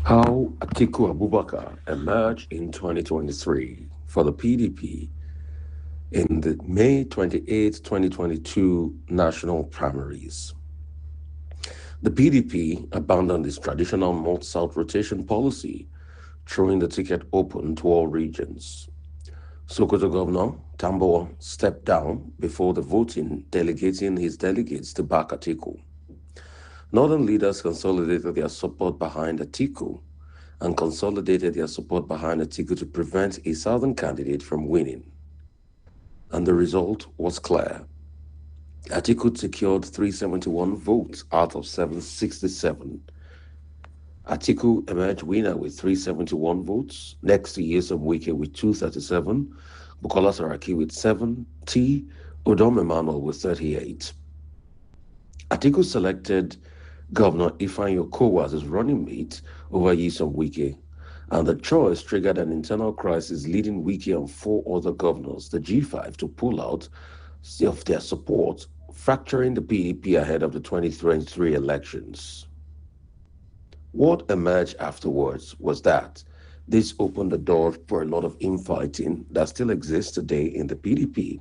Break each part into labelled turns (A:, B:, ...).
A: How Atiku Abubakar emerged in 2023 for the PDP in the May 28, 2022 national primaries. The PDP abandoned its traditional north-south rotation policy, throwing the ticket open to all regions. Sokoto Governor Tambo stepped down before the voting, delegating his delegates to back Atiku. Northern leaders consolidated their support behind Atiku and consolidated their support behind Atiku to prevent a southern candidate from winning. And the result was clear. Atiku secured 371 votes out of 767. Atiku emerged winner with 371 votes. Next to Yesom Wike with 237, Bukola Saraki with 70, Odom Emmanuel with 38. Atiku selected Governor Ifeanyi Okowa as his running mate over Yesom Wike, and the choice triggered an internal crisis, leading Wike and four other governors, the G5, to pull out of their support, fracturing the PDP ahead of the 2023 elections. What emerged afterwards was that this opened the door for a lot of infighting that still exists today in the PDP.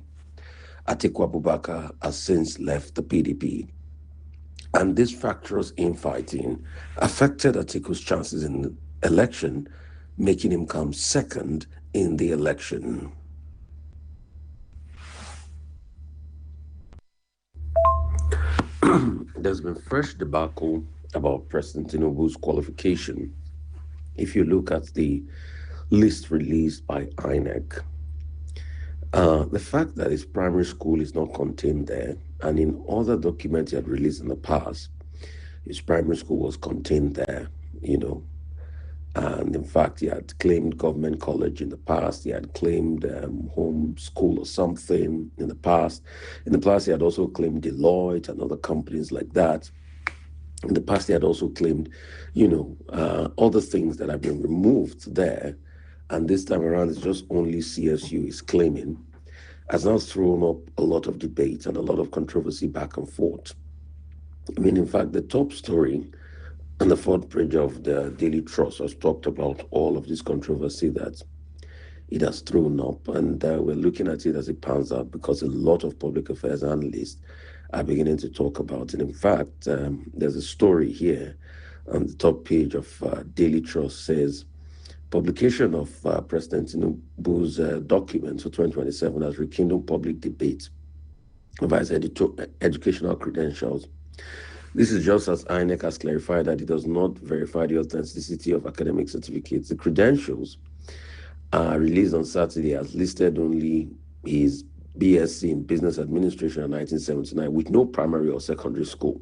A: Atiku Abubakar has since left the PDP. And this fractious infighting affected Atiku's chances in the election, making him come second in the election. There's been fresh debacle about President Tinubu's qualification. If you look at the list released by INEC, the fact that his primary school is not contained there, and in other documents he had released in the past, his primary school was contained there, and in fact, he had claimed government college in the past. He had claimed home school or something in the past. In the past, he had also claimed Deloitte and other companies like that. In the past, he had also claimed, other things that have been removed there. And this time around, it's just only CSU is claiming, has now thrown up a lot of debate and a lot of controversy back and forth. I mean, in fact, the top story on the front page of the Daily Trust has talked about all of this controversy that it has thrown up, and we're looking at it as it pans out because a lot of public affairs analysts are beginning to talk about it. In fact, there's a story here on the top page of Daily Trust says, publication of President Tinubu's documents for 2027 has rekindled public debate over his educational credentials. This is just as INEC has clarified that it does not verify the authenticity of academic certificates. The credentials released on Saturday as listed only his BSc in Business Administration in 1979 with no primary or secondary school.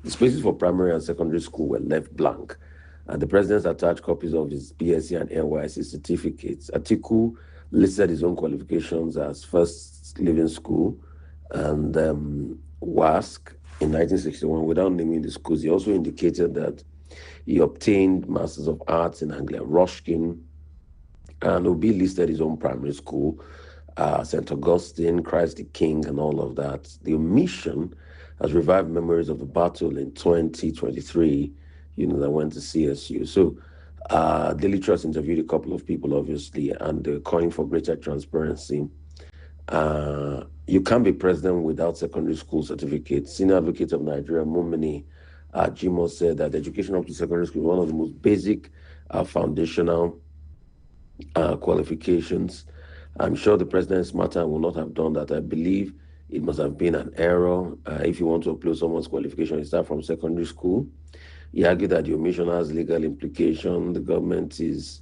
A: The spaces for primary and secondary school were left blank, and the president attached copies of his BSc and NYSC certificates. Atiku listed his own qualifications as First Living School and WASC in 1961 without naming the schools. He also indicated that he obtained Masters of Arts in Anglia Ruskin, and Obi listed his own primary school, St. Augustine, Christ the King, and all of that. The omission has revived memories of the battle in 2023, that went to CSU. So Daily Trust interviewed a couple of people, obviously, and they're calling for greater transparency. You can't be president without secondary school certificates. Senior Advocate of Nigeria, Mumini Jimo, said that education up to secondary school is one of the most basic foundational qualifications. I'm sure the president is smarter and will not have done that. I believe it must have been an error. If you want to upload someone's qualification, you start from secondary school. He argued that the omission has legal implication. The government is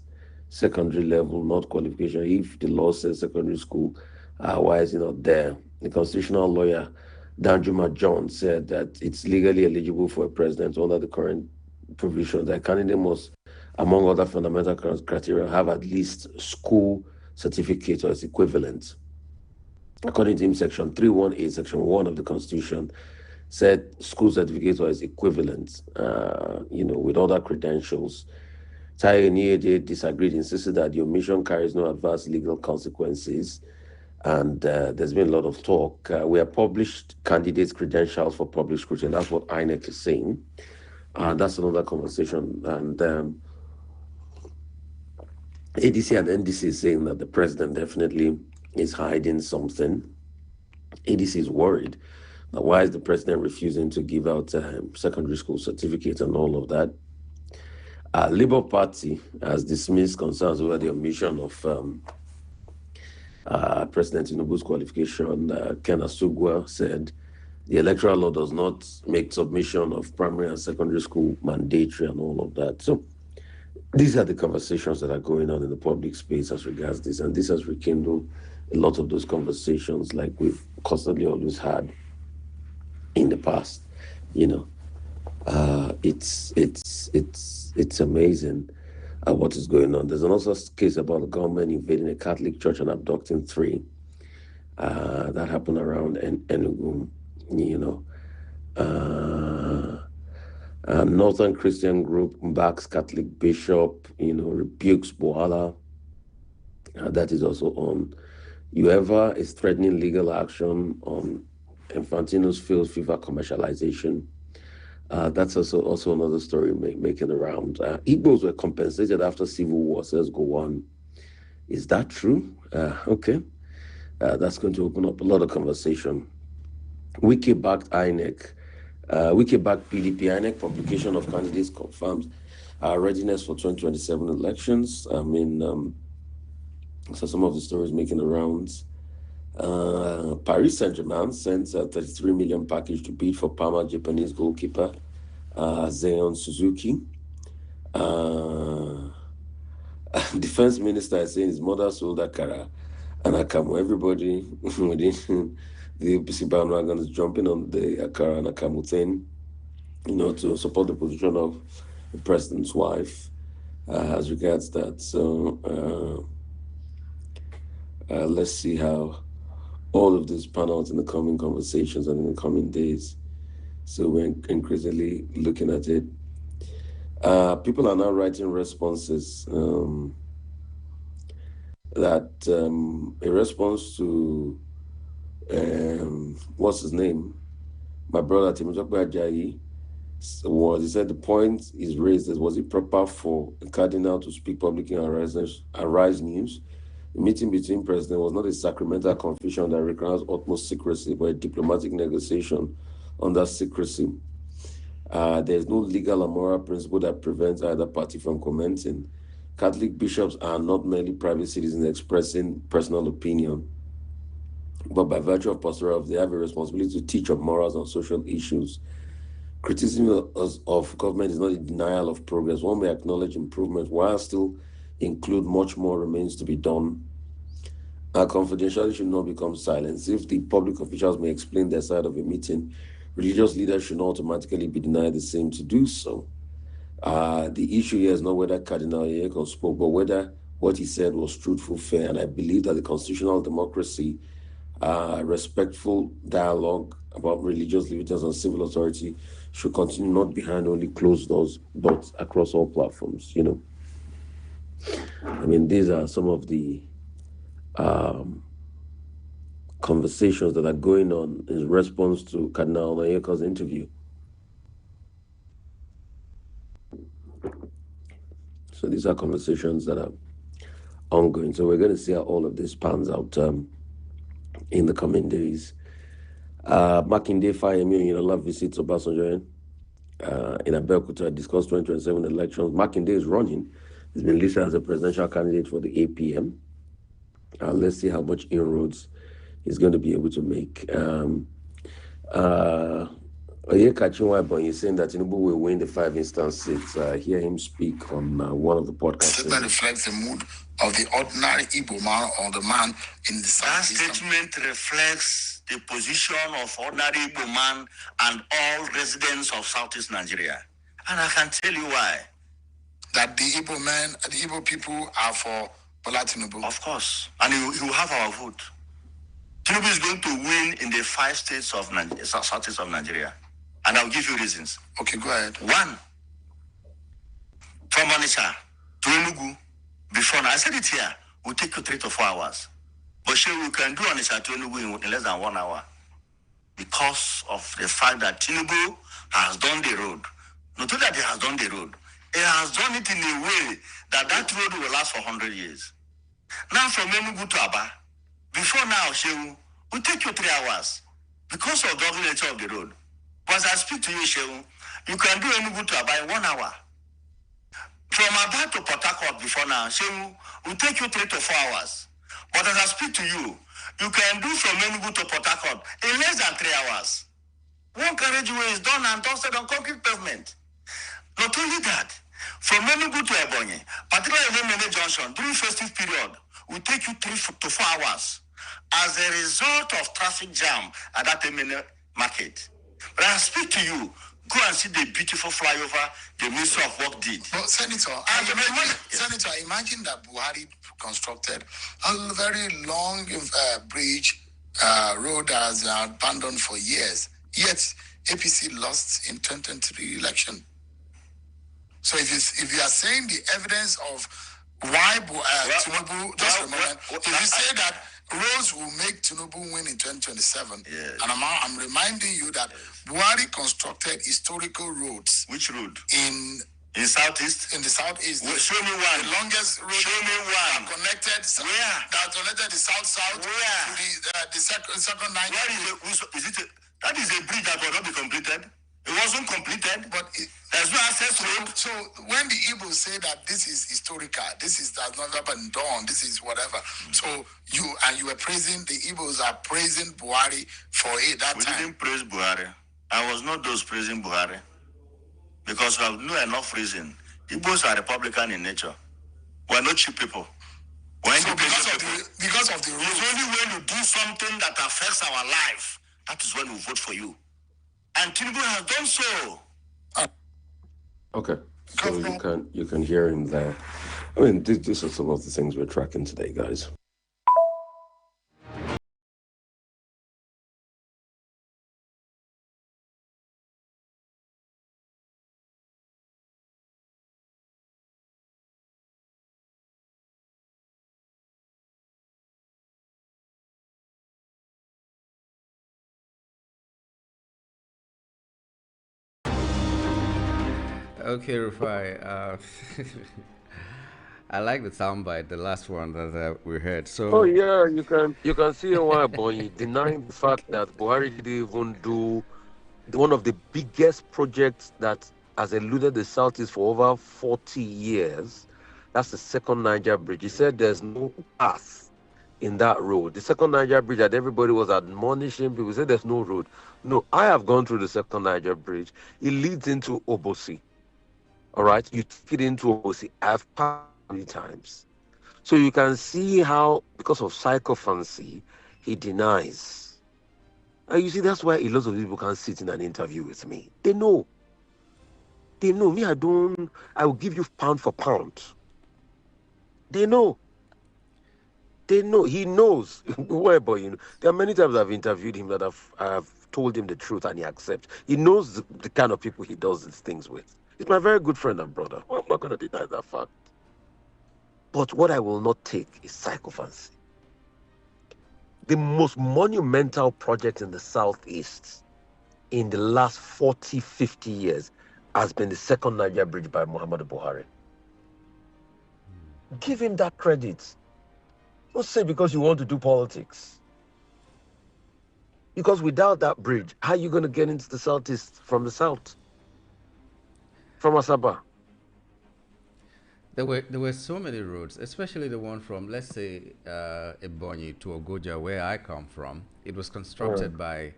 A: secondary level, not qualification. If the law says secondary school, why is it not there? The constitutional lawyer, Danjuma John, said that it's legally eligible for a president under the current provisions. The candidate must, among other fundamental criteria, have at least school certificate or its equivalent. According to him, Section 318, Section 1 of the Constitution said school certificate or its equivalent, with other credentials. Taye Niede disagreed, insisted that the omission carries no adverse legal consequences. And there's been a lot of talk. We have published candidates' credentials for public scrutiny. That's what INEC is saying. That's another conversation. And ADC and NDC is saying that the president definitely is hiding something. ADC is worried. Now, why is the president refusing to give out secondary school certificates and all of that? Labour Party has dismissed concerns over the omission of President Tinubu's qualification. Ken Asugwa said the electoral law does not make submission of primary and secondary school mandatory and all of that. So these are the conversations that are going on in the public space as regards this, and this has rekindled a lot of those conversations like we've constantly always had in the past. It's amazing what is going on. There's also a case about the government invading a Catholic church and abducting 3. That happened around Enugu. Northern Christian group backs Catholic bishop. Rebukes Boala. That is also on. Whoever is threatening legal action on Infantino's field fever commercialization. That's also another story making around. Igbos were compensated after civil war, says go on. Is that true? Okay. That's going to open up a lot of conversation. Wiki-backed INEC. Wiki-backed PDP INEC publication of candidates confirms readiness for 2027 elections. So some of the stories making the rounds. Paris Saint-Germain sent a 33 million package to bid for Parma Japanese goalkeeper Zeon Suzuki. Defense minister is saying his mother sold Akara and Akamu. Everybody within the APC bandwagon is jumping on the Akara and Akamu thing, to support the position of the president's wife as regards that. So let's see how all of this pan out in the coming conversations and in the coming days. So we're increasingly looking at it. People are now writing responses that a response to what's his name? My brother Timotokwe Ajayi he said the point is raised as was it proper for a cardinal to speak publicly on Arise News? The meeting between presidents was not a sacramental confession that requires utmost secrecy, but a diplomatic negotiation under secrecy. There is no legal or moral principle that prevents either party from commenting. Catholic bishops are not merely private citizens expressing personal opinion, but by virtue of pastoral, they have a responsibility to teach of morals on social issues. Criticism of government is not a denial of progress. One may acknowledge improvement while still include much more remains to be done. Our confidentiality should not become silence. If the public officials may explain their side of a meeting, religious leaders should not automatically be denied the same to do so. The issue here is not whether Cardinal Yeko spoke, but whether what he said was truthful, fair. And I believe that the constitutional democracy, respectful dialogue about religious liberties and civil authority should continue, not behind only closed doors, but across all platforms, these are some of the conversations that are going on in response to Cardinal Onayeko's interview. So these are conversations that are ongoing. So we're going to see how all of this pans out in the coming days. Makinde Fayemi Oyinlola visits Obasanjo in Abeokuta to discuss 2027 elections. Makinde is running. He's been listed as a presidential candidate for the APM. Let's see how much inroads he's going to be able to make. Oyeka Chinwabon is saying that Tinubu will win the 5 instance seats. Hear him speak on one of the podcasts.
B: That reflects the mood of the ordinary Igbo man or the man in the South.
C: That statement reflects the position of ordinary Igbo man and all residents of Southeast Nigeria. And I can tell you why.
B: That the Igbo men, the Igbo people are for Bola Tinubu.
C: Of course. And he will have our vote. Tinubu is going to win in the 5 states of Southeast of Nigeria. And I'll give you reasons.
B: Okay, go ahead.
C: 1, from Onitsha to Enugu, before now, I said it here, will take you 3 to 4 hours. But sure, we can do Onitsha to Enugu in less than 1 hour. Because of the fact that Tinubu has done the road. Not only that he has done the road, he has done it in a way that that road will last for 100 years. Now from Enugu to Aba, before now, Shehu, will take you 3 hours because of the ugly nature of the road. But as I speak to you, Shehu, you can do Enugu to Aba in 1 hour. From Aba to Port Harcourt before now, Shehu, will take you 3 to 4 hours. But as I speak to you, you can do from Enugu to Port Harcourt in less than 3 hours. One carriageway is done and dusted on concrete pavement. Not only that, from Enugu to Ebonyi, particularly Emene Junction, during festive period, will take you 3 to 4 hours as a result of traffic jam at that Emene market. But I speak to you, go and see the beautiful flyover the Minister of Work did.
B: Well, Senator, imagine that Buhari constructed a very long bridge road that has been abandoned for years. Yet APC lost in 2023 election. So if you are saying the evidence of why Tinubu, just a moment, if you say that Rose will make Tinubu win in 2027,
C: yes,
B: and I'm reminding you that Buhari constructed historical roads.
C: Which road?
B: In
C: Southeast?
B: In the Southeast.
C: Well, show me one.
B: The longest road.
C: Show me one.
B: That connected.
C: Where?
B: That connected the South-South.
C: Where?
B: To the second line.
C: That is a bridge that will not be completed. It wasn't completed, but there's no access road.
B: So when the Igbos say that this is historical, this is that never been done, this is whatever. So you were praising, the Igbos are praising Buhari for it that time.
C: We didn't praise Buhari. I was not those praising Buhari. Because we have no enough reason. Igbos are Republican in nature. We're not cheap people.
B: So because of the rule.
C: It's only when you do something that affects our life, that is when we vote for you. And Tinubu has done so.
A: Okay, so you can hear him there. I mean, these are some of the things we're tracking today, guys.
D: Okay, Rufai. I like the soundbite, the last one that we heard. So.
A: Oh yeah, you can see why Boy denying the fact that Buhari didn't even do one of the biggest projects that has eluded the Southeast for over 40 years. That's the second Niger Bridge. He said there's no path in that road. The second Niger Bridge that everybody was admonishing people said there's no road. No, I have gone through the second Niger Bridge. It leads into Obosi. All right, you take it into Obosi. I've passed many times. So you can see how, because of psychophancy, he denies. And you see, that's why a lot of people can't sit in an interview with me. They know. They know. Me, I will give you pound for pound. They know. They know. He knows. Whereby, there are many times I've interviewed him that I've told him the truth and he accepts. He knows the kind of people he does these things with. He's my very good friend and brother. Well, I'm not going to deny that fact. But what I will not take is psychophancy. The most monumental project in the Southeast in the last 40, 50 years has been the second Niger Bridge by Muhammadu Buhari. Give him that credit. Don't say because you want to do politics. Because without that bridge, how are you going to get into the Southeast from the South? From Asaba?
D: There were so many roads, especially the one from, let's say, Ebonyi to Ogoja, where I come from. It was constructed by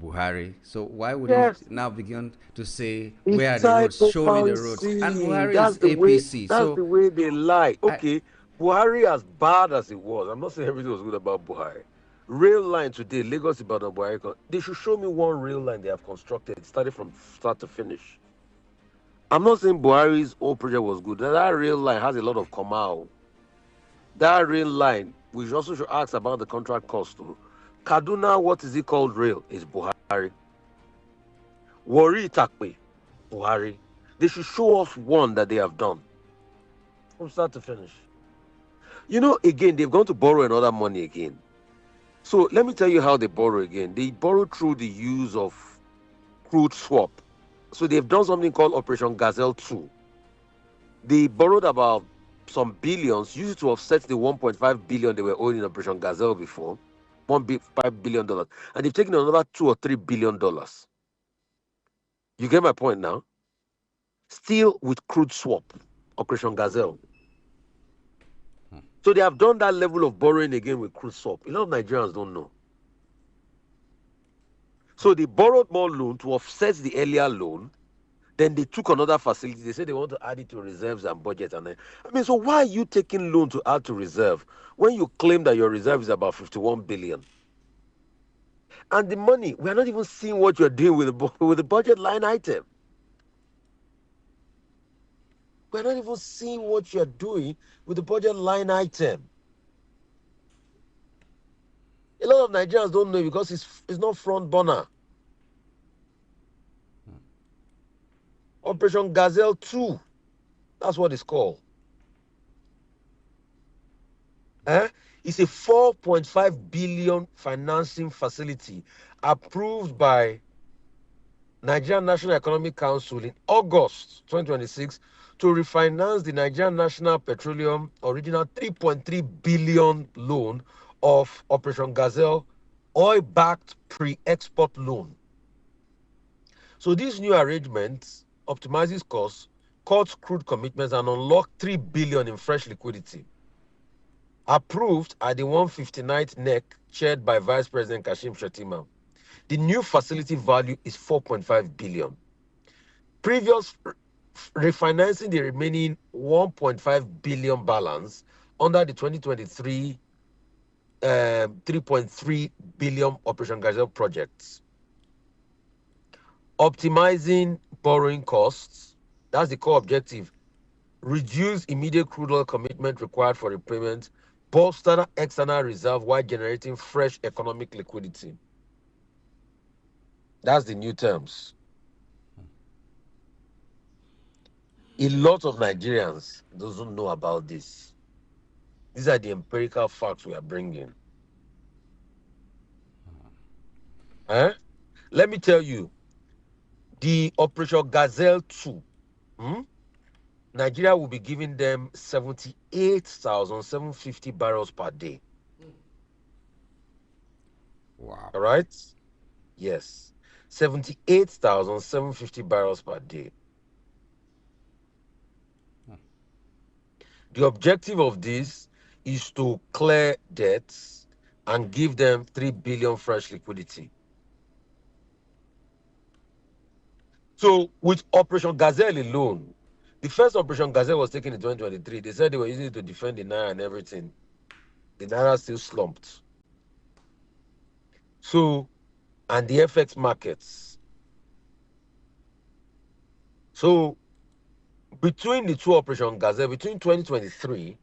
D: Buhari. So why would he now begin to say, where are the roads? Show me the roads. And Buhari is APC.
A: That's the way they lie. Okay, Buhari, as bad as it was, I'm not saying everything was good about Buhari. Rail line today, Lagos Ibadan Buhari, they should show me one rail line they have constructed. It started from start to finish. I'm not saying Buhari's old project was good. That rail line has a lot of Komao. That rail line, we also should ask about the contract cost too. Kaduna, what is it called rail? Is Buhari. Warri Itakpe, Buhari. They should show us one that they have done. From start to finish. Again, they've gone to borrow another money again. So let me tell you how they borrow again. They borrow through the use of crude swap. So they've done something called Operation Gazelle 2. They borrowed about some billions, used to offset the 1.5 billion they were owing in Operation Gazelle before, $1.5 billion, and they've taken another $2 or $3 billion. You get my point now? Still with crude swap, Operation Gazelle. So they have done that level of borrowing again with crude swap. A lot of Nigerians don't know. So they borrowed more loan to offset the earlier loan. Then they took another facility. They said they want to add it to reserves and budget. And then, I mean, so why are you taking loan to add to reserve when you claim that your reserve is about 51 billion? And the money, we're not even seeing what you're doing with the budget line item. We're not even seeing what you're doing with the budget line item. A lot of Nigerians don't know because it's not front burner. Operation Gazelle 2. That's what it's called. It's a 4.5 billion financing facility approved by Nigerian National Economic Council in August 2026 to refinance the Nigerian National Petroleum original 3.3 billion loan of Operation Gazelle oil-backed pre-export loan. So this new arrangement optimizes costs, cuts crude commitments, and unlocks 3 billion in fresh liquidity. Approved at the 159th NEC, chaired by Vice President Kashim Shettima. The new facility value is 4.5 billion. Previous refinancing the remaining 1.5 billion balance under the 2023 3.3 billion Operation Gazelle projects. Optimizing borrowing costs, that's the core objective. Reduce immediate crude oil commitment required for repayment, bolster external reserve while generating fresh economic liquidity. That's the new terms. A lot of Nigerians doesn't know about this. These are the empirical facts we are bringing. Let me tell you, the Operation Gazelle 2, Nigeria will be giving them 78,750 barrels per day.
D: Wow.
A: All right? Yes. 78,750 barrels per day. The objective of this is to clear debts and give them 3 billion fresh liquidity. So with Operation Gazelle alone, the first Operation Gazelle was taken in 2023. They said they were using it to defend the Naira and everything. The Naira still slumped. So, and the FX markets. So, between the two Operation Gazelle, between 2023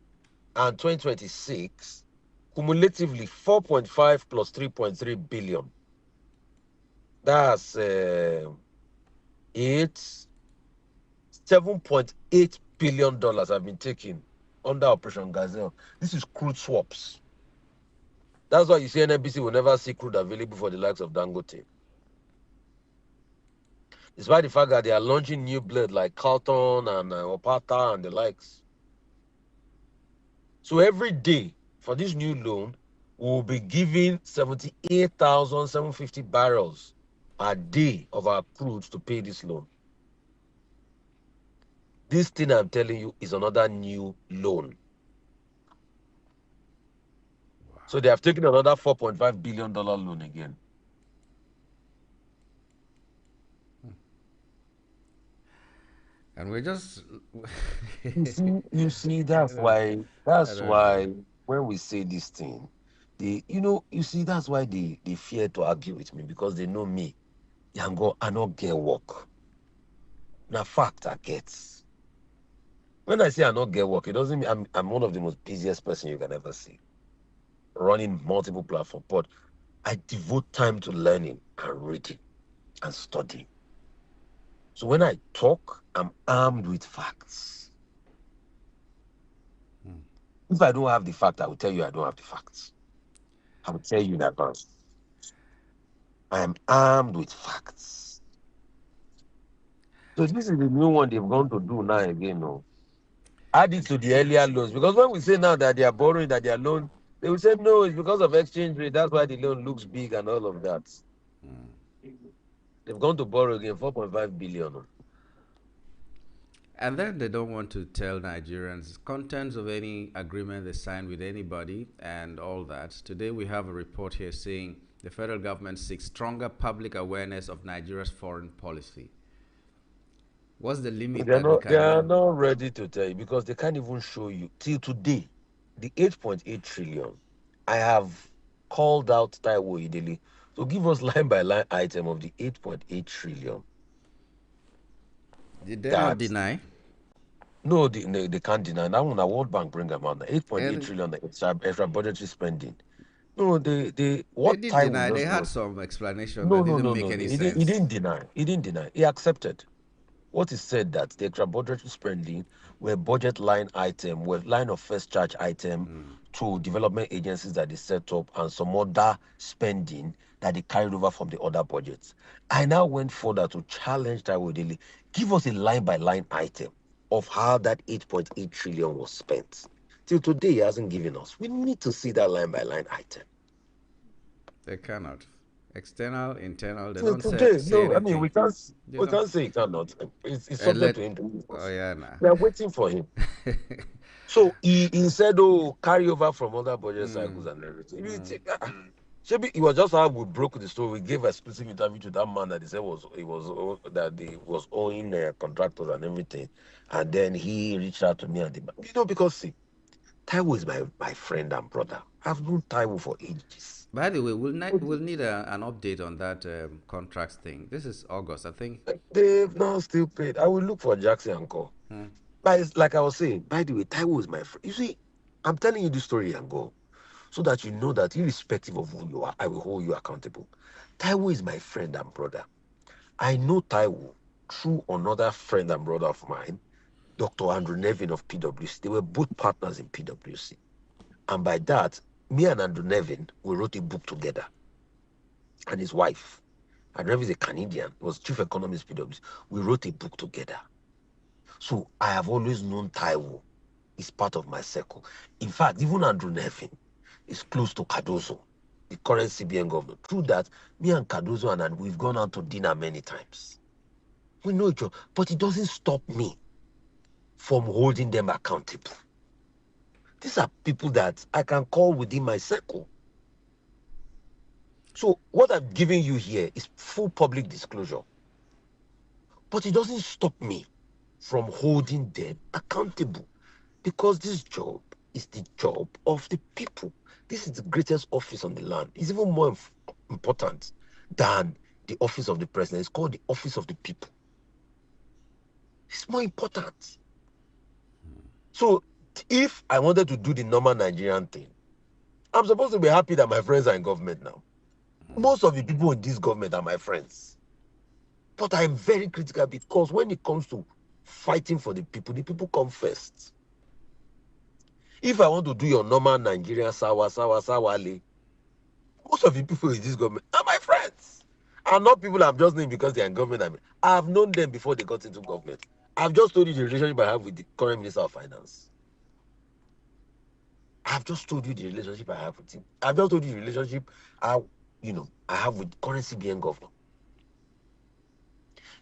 A: and 2026, cumulatively 4.5 plus 3.3 billion. That's $7.8 billion have been taken under Operation Gazelle. This is crude swaps. That's why you see NNPC will never see crude available for the likes of Dangote. Despite the fact that they are launching new blades like Carlton and Opata and the likes. So every day for this new loan, we'll be giving 78,750 barrels a day of our crude to pay this loan. This thing I'm telling you is another new loan. Wow. So they have taken another $4.5 billion loan again.
B: And we're just
A: you see, that's why when we say this thing, that's why they fear to argue with me, because they know me. Yango, I not get work. Now fact I get. When I say I not get work, it doesn't mean I'm one of the most busiest person you can ever see. Running multiple platforms, but I devote time to learning and reading and studying. So when I talk, I'm armed with facts. If I don't have the fact, I will tell you I don't have the facts. I will tell you in advance. I am armed with facts. So this is the new one they've gone to do now again. No, add it to the earlier loans, because when we say now that they are borrowing, that they are loan, they will say no, it's because of exchange rate. That's why the loan looks big and all of that. They've gone to borrow again 4.5 billion.
D: And then they don't want to tell Nigerians contents of any agreement they sign with anybody and all that. Today we have a report here saying the federal government seeks stronger public awareness of Nigeria's foreign policy. What's the limit that we
A: They
D: can
A: are
D: even?
A: not ready to tell you because they can't even show you till today. The 8.8 trillion. I have called out Taiwo Ideli to give us line by line item of the 8.8 trillion.
D: Did they not
A: That
D: deny?
A: no, they can't deny that one. The World Bank bring them out. 8.8
D: And
A: trillion extra budgetary spending. No,
D: they
A: what
D: did
A: Taiwo
D: deny. They
A: just
D: had
A: was.
D: some explanation
A: No,
D: that
A: no,
D: didn't
A: no,
D: make
A: no, no.
D: any
A: He
D: sense.
A: didn't deny. He didn't deny. He accepted. What is said that the extra budgetary spending were budget line item, were line of first charge item to development agencies that they set up and some other spending that they carried over from the other budgets. I now went further to challenge Taiwo Daily. Give us a line by line item of how that 8.8 trillion was spent. Till today, he hasn't given us. We need to see that line by line item.
D: They cannot. External, internal, they
A: Till
D: don't say,
A: today,
D: say
A: no, I mean
D: anything.
A: we can't say he cannot. It's subject
D: Let,
A: to him to give
D: oh
A: us.
D: yeah, nah.
A: We are waiting for him. So he said, "Oh, carry over from other budget cycles and everything." Maybe it was just how we broke the story. We gave exclusive interview to that man that he said that he was owing contractors and everything, and then he reached out to me and because see, Taiwo is my friend and brother. I've known Taiwo for ages.
D: By the way, we'll need an update on that contracts thing. This is August, I think.
A: They've now still paid. I will look for Jackson and call. But it's like I was saying, by the way, Taiwo is my friend. You see, I'm telling you this story and go, so that you know that irrespective of who you are, I will hold you accountable. Taiwo is my friend and brother. I know Taiwo through another friend and brother of mine, Dr. Andrew Nevin of PwC. They were both partners in PwC. And by that, me and Andrew Nevin, we wrote a book together. And his wife, Andrew Nevin is a Canadian, was chief economist PwC. We wrote a book together. So I have always known Taiwo is part of my circle. In fact, even Andrew Nevin is close to Cardozo, the current CBN governor. Through that, me and Cardozo and we've gone out to dinner many times. We know each other, but it doesn't stop me from holding them accountable. These are people that I can call within my circle. So what I'm giving you here is full public disclosure. But it doesn't stop me from holding them accountable, because this job is the job of the people. This is the greatest office on the land. It's even more important than the office of the president. It's called the office of the people. It's more important. So if I wanted to do the normal Nigerian thing, I'm supposed to be happy that my friends are in government now. Most of the people in this government are my friends. But I'm very critical, because when it comes to fighting for the people come first. If I want to do your normal Nigerian sawale, most of the people in this government are my friends. And not people I'm just naming because they're in government. I have known them before they got into government. I've just told you the relationship I have with the current Minister of Finance. I've just told you the relationship I have with him. I've just told you the relationship I have with the current CBN governor.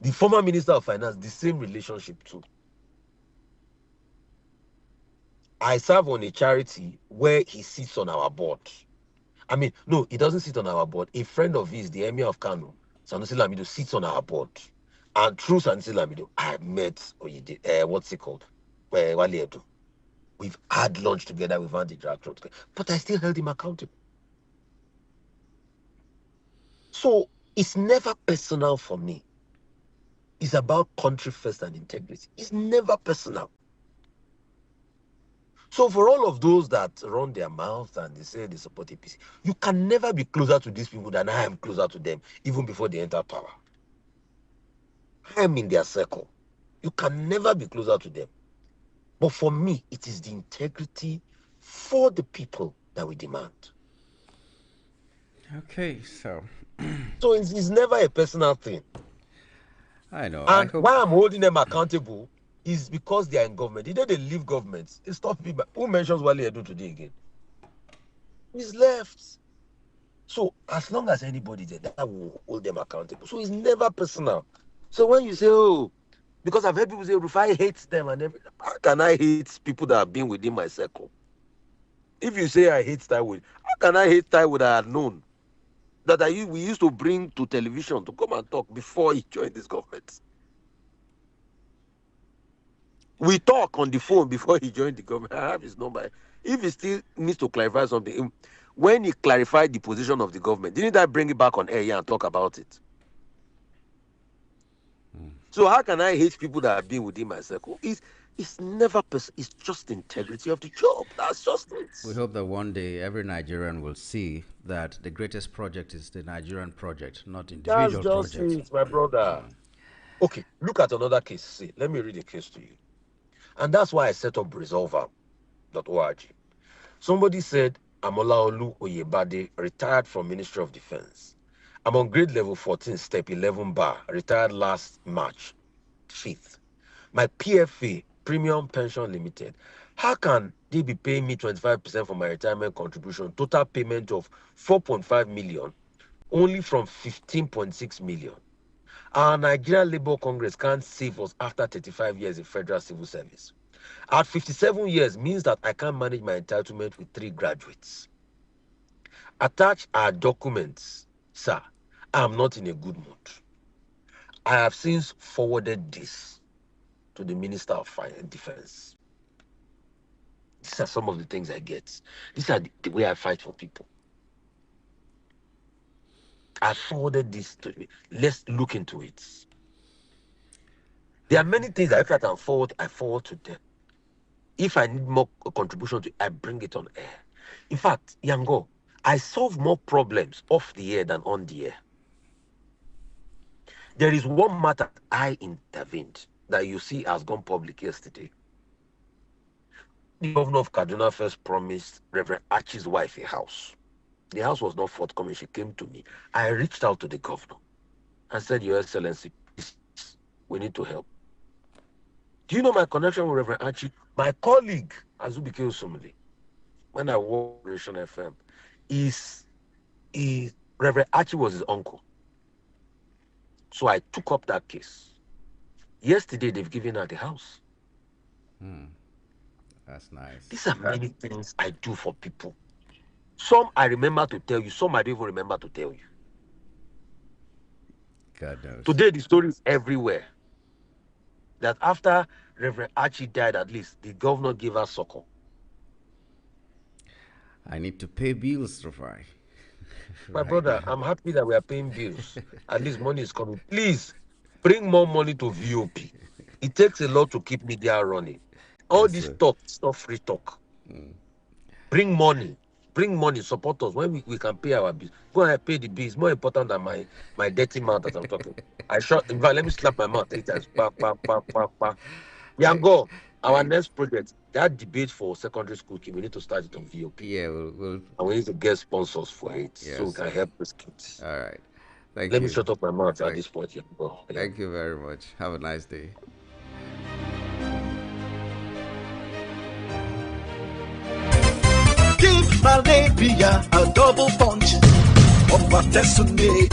A: The former Minister of Finance, the same relationship too. I serve on a charity where he sits on our board. I mean, no, he doesn't sit on our board. A friend of his, the Emir of Kano, Sanusi Lamido, sits on our board. And through Sanusi Lamido, I met, what's it called? Wale Edo. We've had lunch together, we've had the drag together. But I still held him accountable. So it's never personal for me. It's about country first and integrity. It's never personal. So for all of those that run their mouths and they say they support APC, you can never be closer to these people than I am closer to them, even before they enter power. I am in their circle. You can never be closer to them. But for me, it is the integrity for the people that we demand.
D: Okay, so
A: So it's never a personal thing.
D: I know. I
B: And
D: hope.
B: why I'm holding them accountable is because they are in government. The day they leave government, it's stop people. Who mentions Wale Edu today again? He's left. So as long as anybody there, that will hold them accountable. So it's never personal. So when you say, oh, because I've heard people say Rufai hates them and everything, how can I hate people that have been within my circle? If you say I hate Taiwo, how can I hate Taiwo that I had known? We used to bring to television to come and talk before he joined this government. We talk on the phone before he joined the government. I have his number. If he still needs to clarify something, when he clarified the position of the government, didn't I bring it back on air here and talk about it? So how can I hate people that have been within my circle? It's never it's just integrity of the job. That's just it.
D: We hope that one day every Nigerian will see that the greatest project is the Nigerian project, not
B: That's
D: individual
B: just
D: projects.
B: it, my brother. Okay, look at another case. See, let me read a case to you. And that's why I set up resolver.org. Somebody said Amolaolu Oyebade retired from Ministry of Defense. I'm on grade level 14, step 11 bar, retired last March 5th. My PFA, Premium Pension Limited, how can they be paying me 25% for my retirement contribution, total payment of 4.5 million, only from 15.6 million? Our Nigerian Labour Congress can't save us after 35 years in federal civil service. At 57 years means that I can't manage my entitlement with 3 graduates. Attach our documents, sir. I'm not in a good mood. I have since forwarded this to the Minister of Defense. These are some of the things I get. These are the way I fight for people. I forwarded this to me. Let's look into it. There are many things that if I can forward, I forward to them. If I need more contribution to it, I bring it on air. In fact, Yango, I solve more problems off the air than on the air. There is one matter I intervened that you see has gone public yesterday. The governor of Kaduna first promised Reverend Archie's wife a house. The house was not forthcoming. She came to me. I reached out to the governor and said, Your Excellency, please, we need to help. Do you know my connection with Reverend Archie? My colleague, Azubike Osumili, when I worked at Nation FM, is Reverend Archie was his uncle. So I took up that case. Yesterday, they've given her the house.
D: That's nice.
B: These are many things I do for people. Some I remember to tell you, some I don't even remember to tell you.
D: God knows.
B: Today, the story is everywhere. That after Reverend Archie died, at least, the governor gave us succor.
D: I need to pay bills, Rufai.
B: My
D: Right
B: brother,
D: now.
B: I'm happy that we are paying bills. At least money is coming. Please, bring more money to VOP. It takes a lot to keep media running. All
D: Yes,
B: this
D: sir.
B: talk, it's not free talk. Bring money. Bring money, support us. When we can pay our bills. Go ahead, pay the bills. More important than my dirty mouth as I'm talking. In fact, let me slap my mouth 3 times. Pa, pa, pa, pa, pa.
D: Thank,
B: Yango, our
D: thank,
B: next project, that debate for secondary school kid, we need to start it on VOP.
D: yeah, we'll,
B: And we need to get sponsors for it so
D: yes,
B: we can
D: sir.
B: help these kids.
D: All right. Thank
B: Let me
D: you.
B: shut up my mouth at
D: Thank,
B: this point, Yango. Yeah.
D: thank you very much. Have a nice day.
E: Give malaria a double punch of Artesunate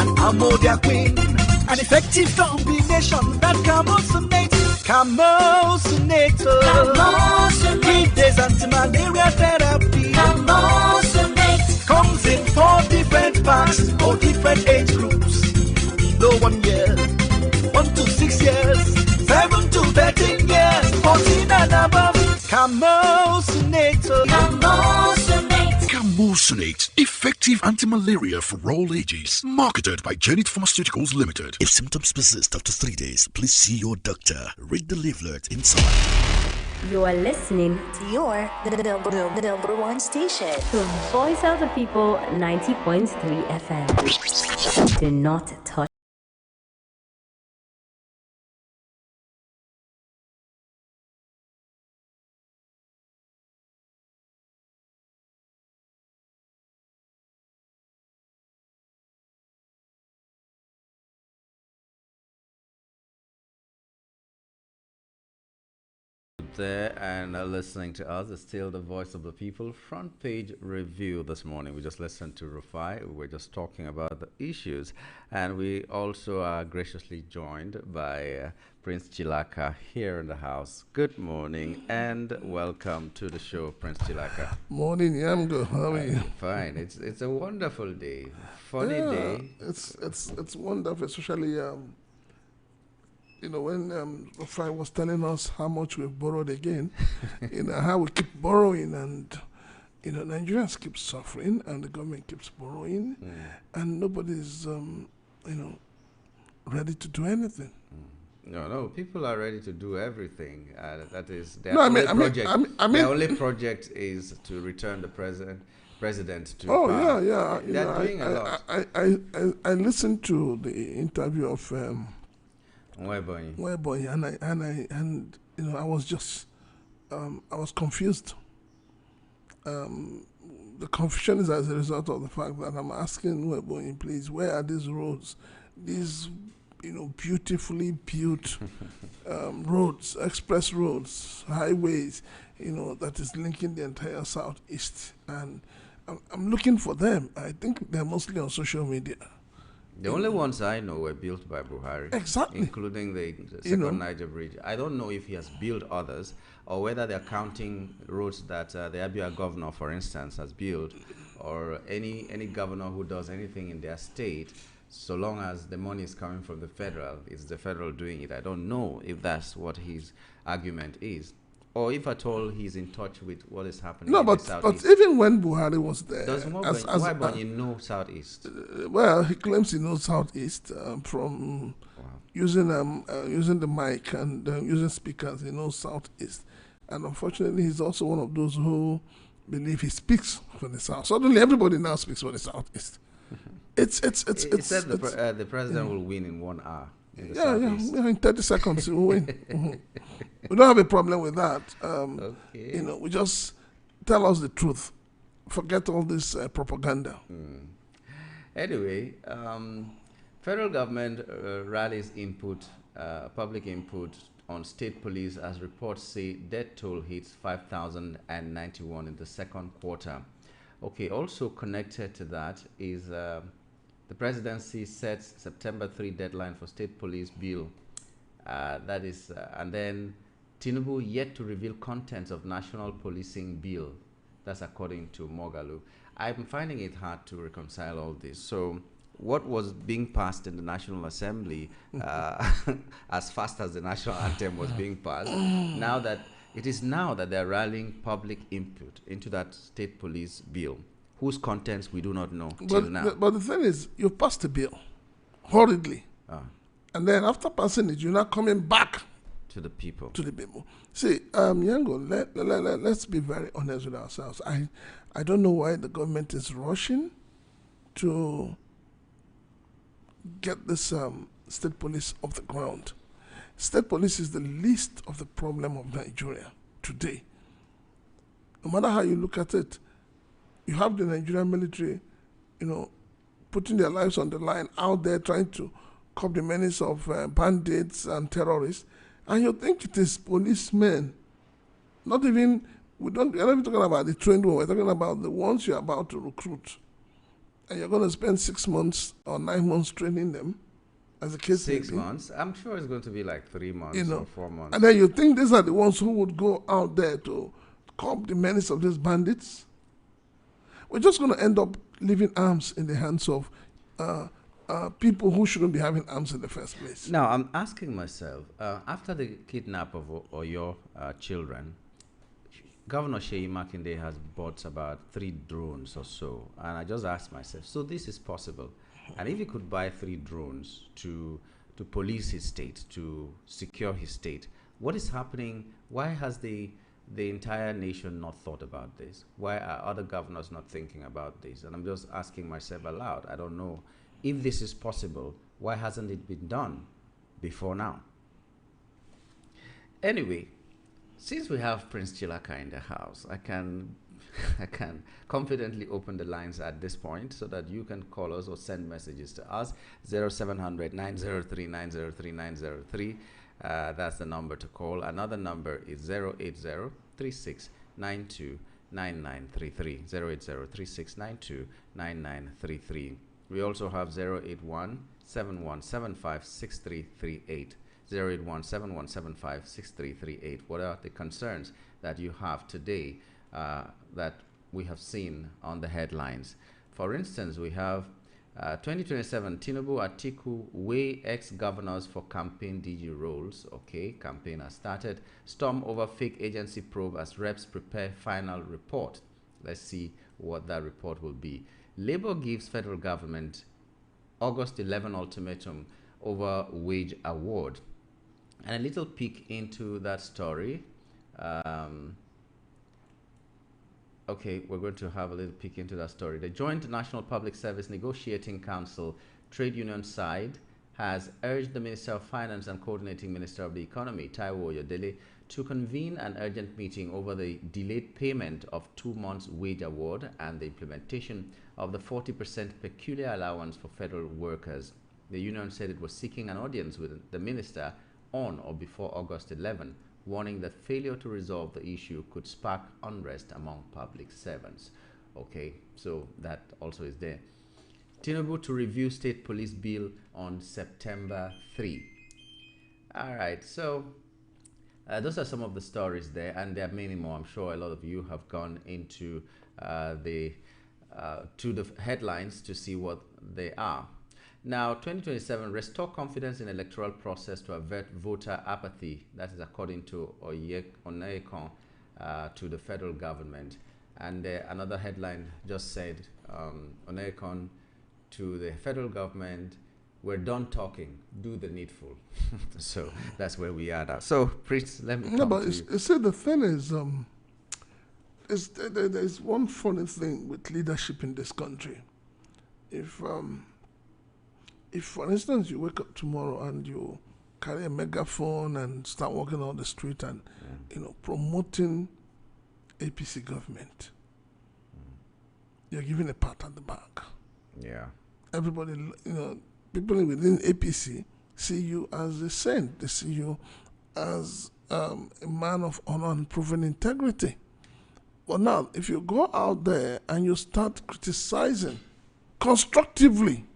E: and Amodia Queen. An effective combination that Camosunate. Camosunate. 3 days anti-malaria therapy. Comes in 4 different packs for different age groups. Below 1 year, 1 to 6 years, 7 to 13 years, 14 and above. Camosunate.
F: Camosunate, effective anti-malaria for all ages. Marketed by Janet Pharmaceuticals Limited. If symptoms persist after 3 days, please see your doctor. Read the leaflet inside.
G: You are listening
H: to your the number one station.
G: to Voice of the People 90.3 FM. Do not touch
D: there and listening to us. It's still the voice of the people. Front page review this morning. We just listened to Rufai. We're just talking about the issues. And we also are graciously joined by Prince Chilaka here in the house. Good morning and welcome to the show, Prince Chilaka.
I: Morning, Yamgo. How are you?
D: Fine. It's a wonderful day. Funny day.
I: It's wonderful, especially when Rufai was telling us how much we've borrowed again, how we keep borrowing, and Nigerians keep suffering and the government keeps borrowing, and nobody's ready to do anything.
D: No, people are ready to do everything. That is their only project is to return the president to power.
I: Oh yeah.
D: They're doing a lot.
I: I listened to the interview of
D: Weboy.
I: and I was just I was confused. The confusion is as a result of the fact that I'm asking Weboy, please, where are these roads? These beautifully built roads, express roads, highways, that is linking the entire southeast, and I'm looking for them. I think they're mostly on social media.
D: The only ones I know were built by Buhari.
I: Exactly.
D: Including the second Niger Bridge. I don't know if he has built others or whether they're counting roads that the Abia governor, for instance, has built, or any governor who does anything in their state, so long as the money is coming from the federal, it's the federal doing it. I don't know if that's what his argument is, or if at all he's in touch with what is happening in the Southeast.
I: But even when Buhari was there...
D: Does Weboy know Southeast?
I: Well, he claims he knows Southeast from using the mic and using speakers. He knows Southeast. And unfortunately, he's also one of those who believe he speaks for the South. Suddenly, everybody now speaks for the Southeast.
D: It said the president will win in 1 hour.
I: In 30 seconds he will win. We don't have a problem with that. We just tell us the truth. Forget all this propaganda.
D: Anyway, federal government rallies input, public input on state police as reports say death toll hits 5,091 in the second quarter. Okay, also connected to that is the presidency sets September 3 deadline for state police bill. And then Tinubu yet to reveal contents of national policing bill. That's according to Mogalu. I'm finding it hard to reconcile all this. So what was being passed in the National Assembly as fast as the national anthem was being passed, it is now that they're rallying public input into that state police bill, whose contents we do not know till now.
I: But the thing is, you passed the bill hurriedly. And then after passing it, you're not coming back
D: to the people.
I: See, Yango, let's be very honest with ourselves. I don't know why the government is rushing to get this state police off the ground. State police is the least of the problem of Nigeria today. No matter how you look at it, you have the Nigerian military, putting their lives on the line out there trying to curb the menace of bandits and terrorists, and you think it is policemen. We're not even talking about the trained one, we're talking about the ones you're about to recruit. And you're going to spend 6 months or 9 months training them, as a case
D: 6 months? I'm sure it's going to be like 3 months or 4 months.
I: And then you think these are the ones who would go out there to curb the menace of these bandits? We're just going to end up leaving arms in the hands of people who shouldn't be having arms in the first place.
D: Now, I'm asking myself, after the kidnap of your children, Governor Sheyi Makinde has bought about 3 drones or so. And I just asked myself, so this is possible. And if he could buy 3 drones to police his state, to secure his state, what is happening? Why has the entire nation not thought about this? Why are other governors not thinking about this? And I'm just asking myself aloud. I don't know. If this is possible, why hasn't it been done before now? Anyway, since we have Prince Chilaka in the house, I can confidently open the lines at this point so that you can call us or send messages to us, 0700 903 903 903. That's the number to call. Another number is 080 3692 9933. 080 3692 We also have 081 7175 6338. 081 7175 6338. What are the concerns that you have today that we have seen on the headlines? For instance, we have 2027 Tinubu Atiku weigh ex-governors for campaign DG roles. Okay, campaign has started. Storm over fake agency probe as reps prepare final report. Let's see what that report will be. Labour gives federal government August 11 ultimatum over wage award. And a little peek into that story. Okay, we're going to have a little peek into that story. The Joint National Public Service Negotiating Council trade union side has urged the Minister of Finance and Coordinating Minister of the Economy, Taiwo Oyodele, to convene an urgent meeting over the delayed payment of 2 months wage award and the implementation of the 40% peculiar allowance for federal workers. The union said it was seeking an audience with the minister on or before August 11, warning that failure to resolve the issue could spark unrest among public servants. Okay, so that also is there. Tinubu to review state police bill on September 3. All right, so those are some of the stories there, and there are many more. I'm sure a lot of you have gone into the headlines to see what they are. Now, 2027, restore confidence in electoral process to avert voter apathy. That is according to Onayekon to the federal government. And another headline just said, Onayekon to the federal government, we're done talking, do the needful. So that's where we are now. So, Priest, let me come to you.
I: See, the thing is, there's one funny thing with leadership in this country. If, for instance, you wake up tomorrow and you carry a megaphone and start walking on the street and, promoting APC government, you're giving a pat on the back.
D: Yeah.
I: Everybody, people within APC see you as a saint. They see you as a man of honor and proven integrity. But now, if you go out there and you start criticizing constructively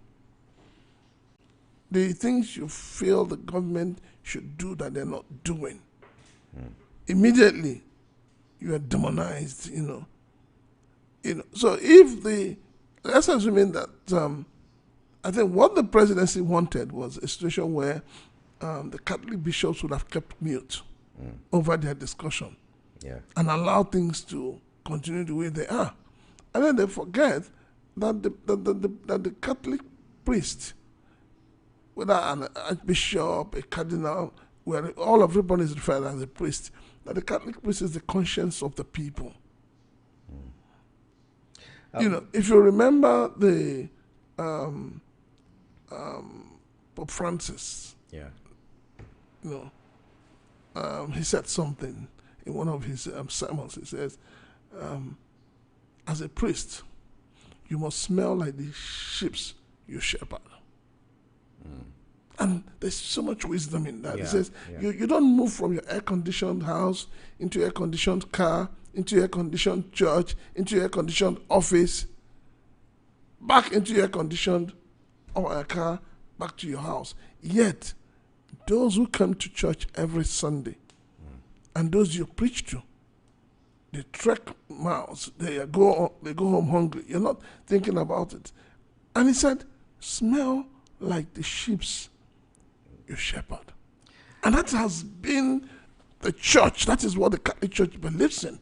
I: the things you feel the government should do that they're not doing, immediately you are demonized, So let's assume that I think what the presidency wanted was a situation where the Catholic bishops would have kept mute over their discussion and allow things to continue the way they are. And then they forget that the Catholic priest, whether an archbishop, a cardinal, where all of everybody is referred as a priest, that the Catholic priest is the conscience of the people. If you remember the Pope Francis, he said something in one of his sermons. He says, as a priest, you must smell like the sheep you shepherd. And there's so much wisdom in that. It says, you don't move from your air-conditioned house into your air-conditioned car, into your air-conditioned church, into your air-conditioned office, back into your air-conditioned car, back to your house. Yet, those who come to church every Sunday and those you preach to, they trek miles, they go home hungry. You're not thinking about it. And he said, smell like the sheep you shepherd. And that has been the church. That is what the Catholic Church believes in.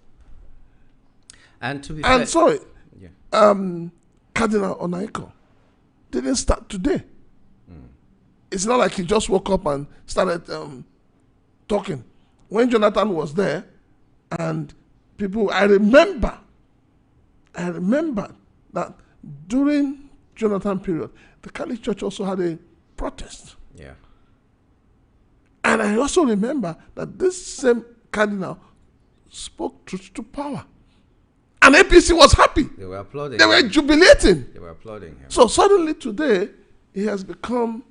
D: And to be
I: fair, Cardinal Onayekon didn't start today. It's not like he just woke up and started talking. When Jonathan was there, and people, I remember that during Jonathan period, the Catholic Church also had a protest.
D: Yeah.
I: And I also remember that this same cardinal spoke truth to power. And APC was happy.
D: They were applauding.
I: They were jubilating.
D: They were applauding him.
I: So suddenly today, he has become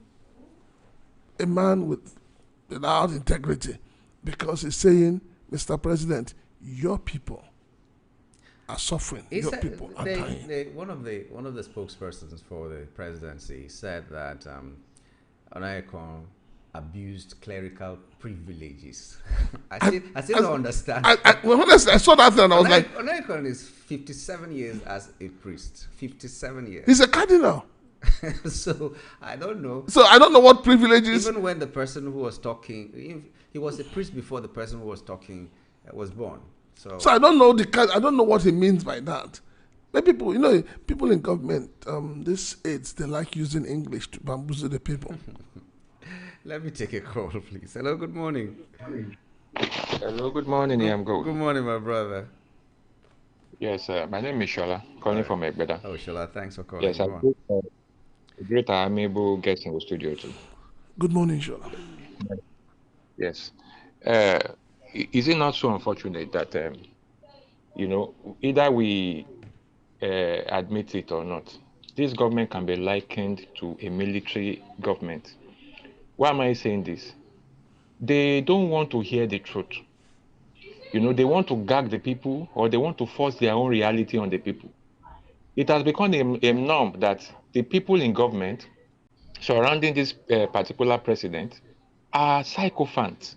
I: a man with without integrity, because he's saying, Mr. President, your people are suffering. Your people are dying.
D: One of the spokespersons for the presidency said that Onayekon abused clerical privileges. I still don't understand.
I: Well, honestly, I saw that and I was like,
D: Onayekon is 57 years as a priest. 57 years.
I: He's a cardinal.
D: So I don't know.
I: So I don't know what privileges.
D: Even when the person who was talking, he was a priest before the person who was talking was born. So
I: I don't know I don't know what he means by that. But people, people in government, these aides, they like using English to bamboozle the people.
D: Let me take a call, please. Hello, good morning.
J: Hello, good morning, Iamgo.
D: Good morning, my brother.
J: Yes, my name is Shola, calling from Egbeda.
D: Oh, Shola, thanks for calling.
J: Yes, great I'm able to get in the studio too.
I: Good morning, Shola.
J: Yes. Is it not so unfortunate that, either we admit it or not, this government can be likened to a military government. Why am I saying this? They don't want to hear the truth. They want to gag the people, or they want to force their own reality on the people. It has become a norm that the people in government surrounding this particular president are sycophants.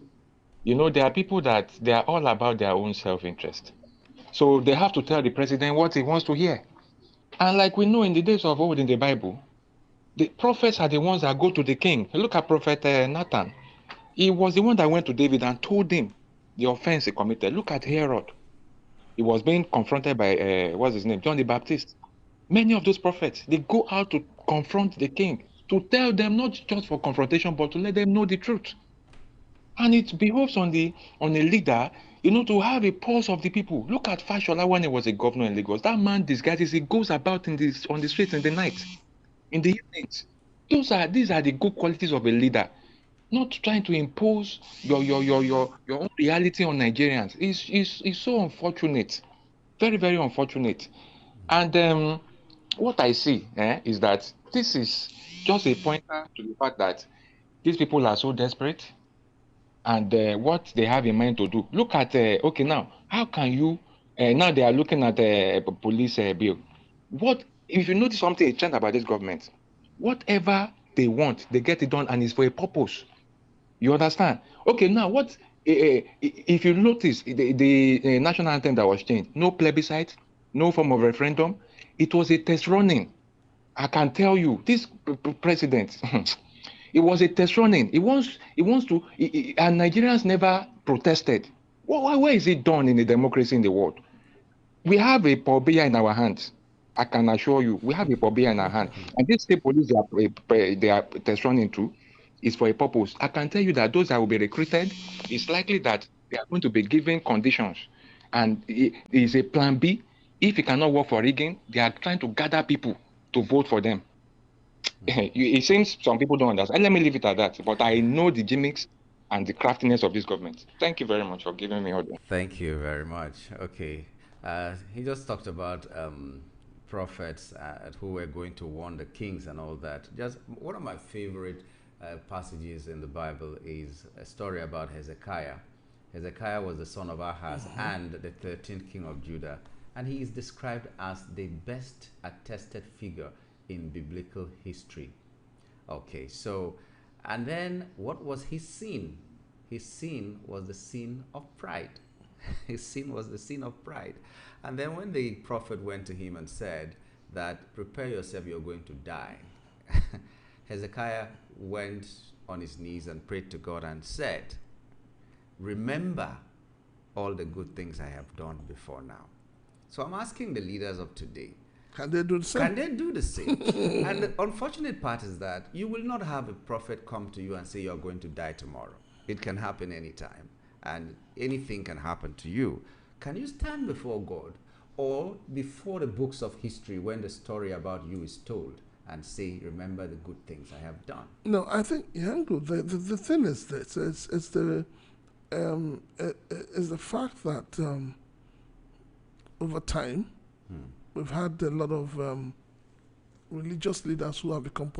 J: There are people that they are all about their own self-interest. So they have to tell the president what he wants to hear. And like we know in the days of old in the Bible, the prophets are the ones that go to the king. Look at Prophet Nathan. He was the one that went to David and told him the offense he committed. Look at Herod. He was being confronted by, what's his name? John the Baptist. Many of those prophets, they go out to confront the king, to tell them not just for confrontation, but to let them know the truth. And it behoves on a leader, to have a pulse of the people. Look at Fashola when he was a governor in Lagos. That man disguises, he goes about on the streets in the night, in the evenings. These are the good qualities of a leader. Not trying to impose your own reality on Nigerians. It's so unfortunate. Very, very unfortunate. And what I see is that this is just a pointer to the fact that these people are so desperate, and what they have in mind to do. Look at, okay, now, how can you, now they are looking at the police bill. What, if you notice something, a trend about this government, whatever they want, they get it done, and it's for a purpose. You understand? Okay, now, what, if you notice, the national anthem that was changed, no plebiscite, no form of referendum, it was a test running. I can tell you, this president, it was a test running. He wants to, and Nigerians never protested. Where is it done in a democracy in the world? We have a pobia in our hands. I can assure you, we have a pobia in our hands. And this state police they are test running to is for a purpose. I can tell you that those that will be recruited, it's likely that they are going to be given conditions. And it is a plan B. If it cannot work for rigging, they are trying to gather people to vote for them. It seems some people don't understand. Let me leave it at that. But I know the gimmicks and the craftiness of this government. Thank you very much for giving me audience.
D: Thank you very much. Okay. He just talked about prophets who were going to warn the kings and all that. Just one of my favorite passages in the Bible is a story about Hezekiah. Hezekiah was the son of Ahaz and the 13th king of Judah. And he is described as the best attested figure in biblical history. Okay, so, and then what was his sin? His sin was the sin of pride. His sin was the sin of pride. And then when the prophet went to him and said that, prepare yourself, you're going to die, Hezekiah went on his knees and prayed to God and said, remember all the good things I have done before now. So I'm asking the leaders of today,
I: can they do the same?
D: Can they do the same? And the unfortunate part is that you will not have a prophet come to you and say you're going to die tomorrow. It can happen anytime, and anything can happen to you. Can you stand before God or before the books of history when the story about you is told and say, remember the good things I have done?
I: No, I think, Yango, the thing is this, it's the fact that over time, we've had a lot of religious leaders who have become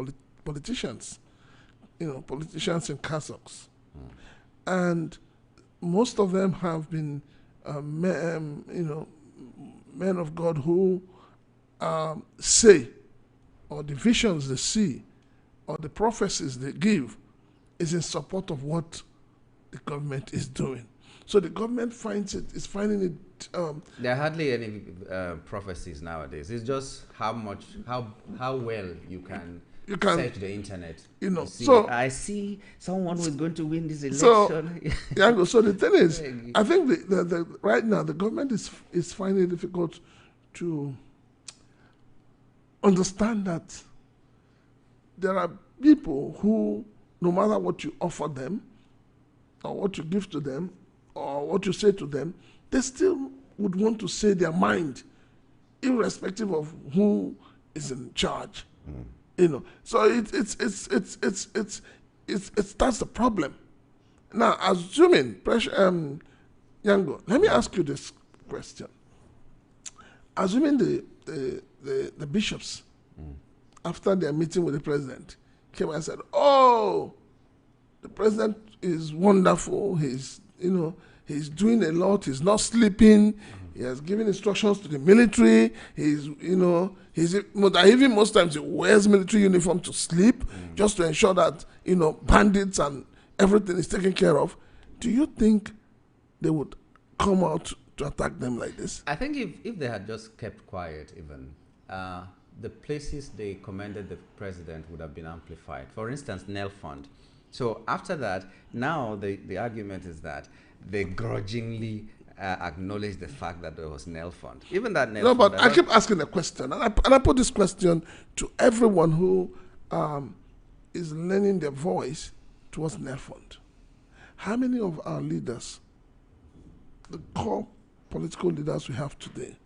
I: politicians, politicians in cassocks, And most of them have been, men of God who say, or the visions they see, or the prophecies they give, is in support of what the government is doing. So the government is finding it.
D: There are hardly any prophecies nowadays. It's just how well you can search the internet.
I: So
D: I see someone who is going to win this election.
I: So the thing is, I think the right now the government is finding it difficult to understand that there are people who, no matter what you offer them, or what you give to them, or what you say to them, they still would want to say their mind, irrespective of who is in charge. So that's the problem. Now, assuming Yango, let me ask you this question. Assuming the bishops, after their meeting with the president, came and said, "Oh, the president is wonderful. He's doing a lot. He's not sleeping. He has given instructions to the military. Even most times he wears military uniform to sleep, just to ensure that bandits and everything is taken care of." Do you think they would come out to attack them like this?
D: I think if they had just kept quiet, even the places they commended the president would have been amplified. For instance, Nel Fund. So after that, now the argument is that they grudgingly acknowledge the fact that there was Nel Fund. Even that Nel Fund.
I: No, but I keep asking the question, and I put this question to everyone who is lending their voice towards Nel Fund. How many of our leaders, the core political leaders we have today,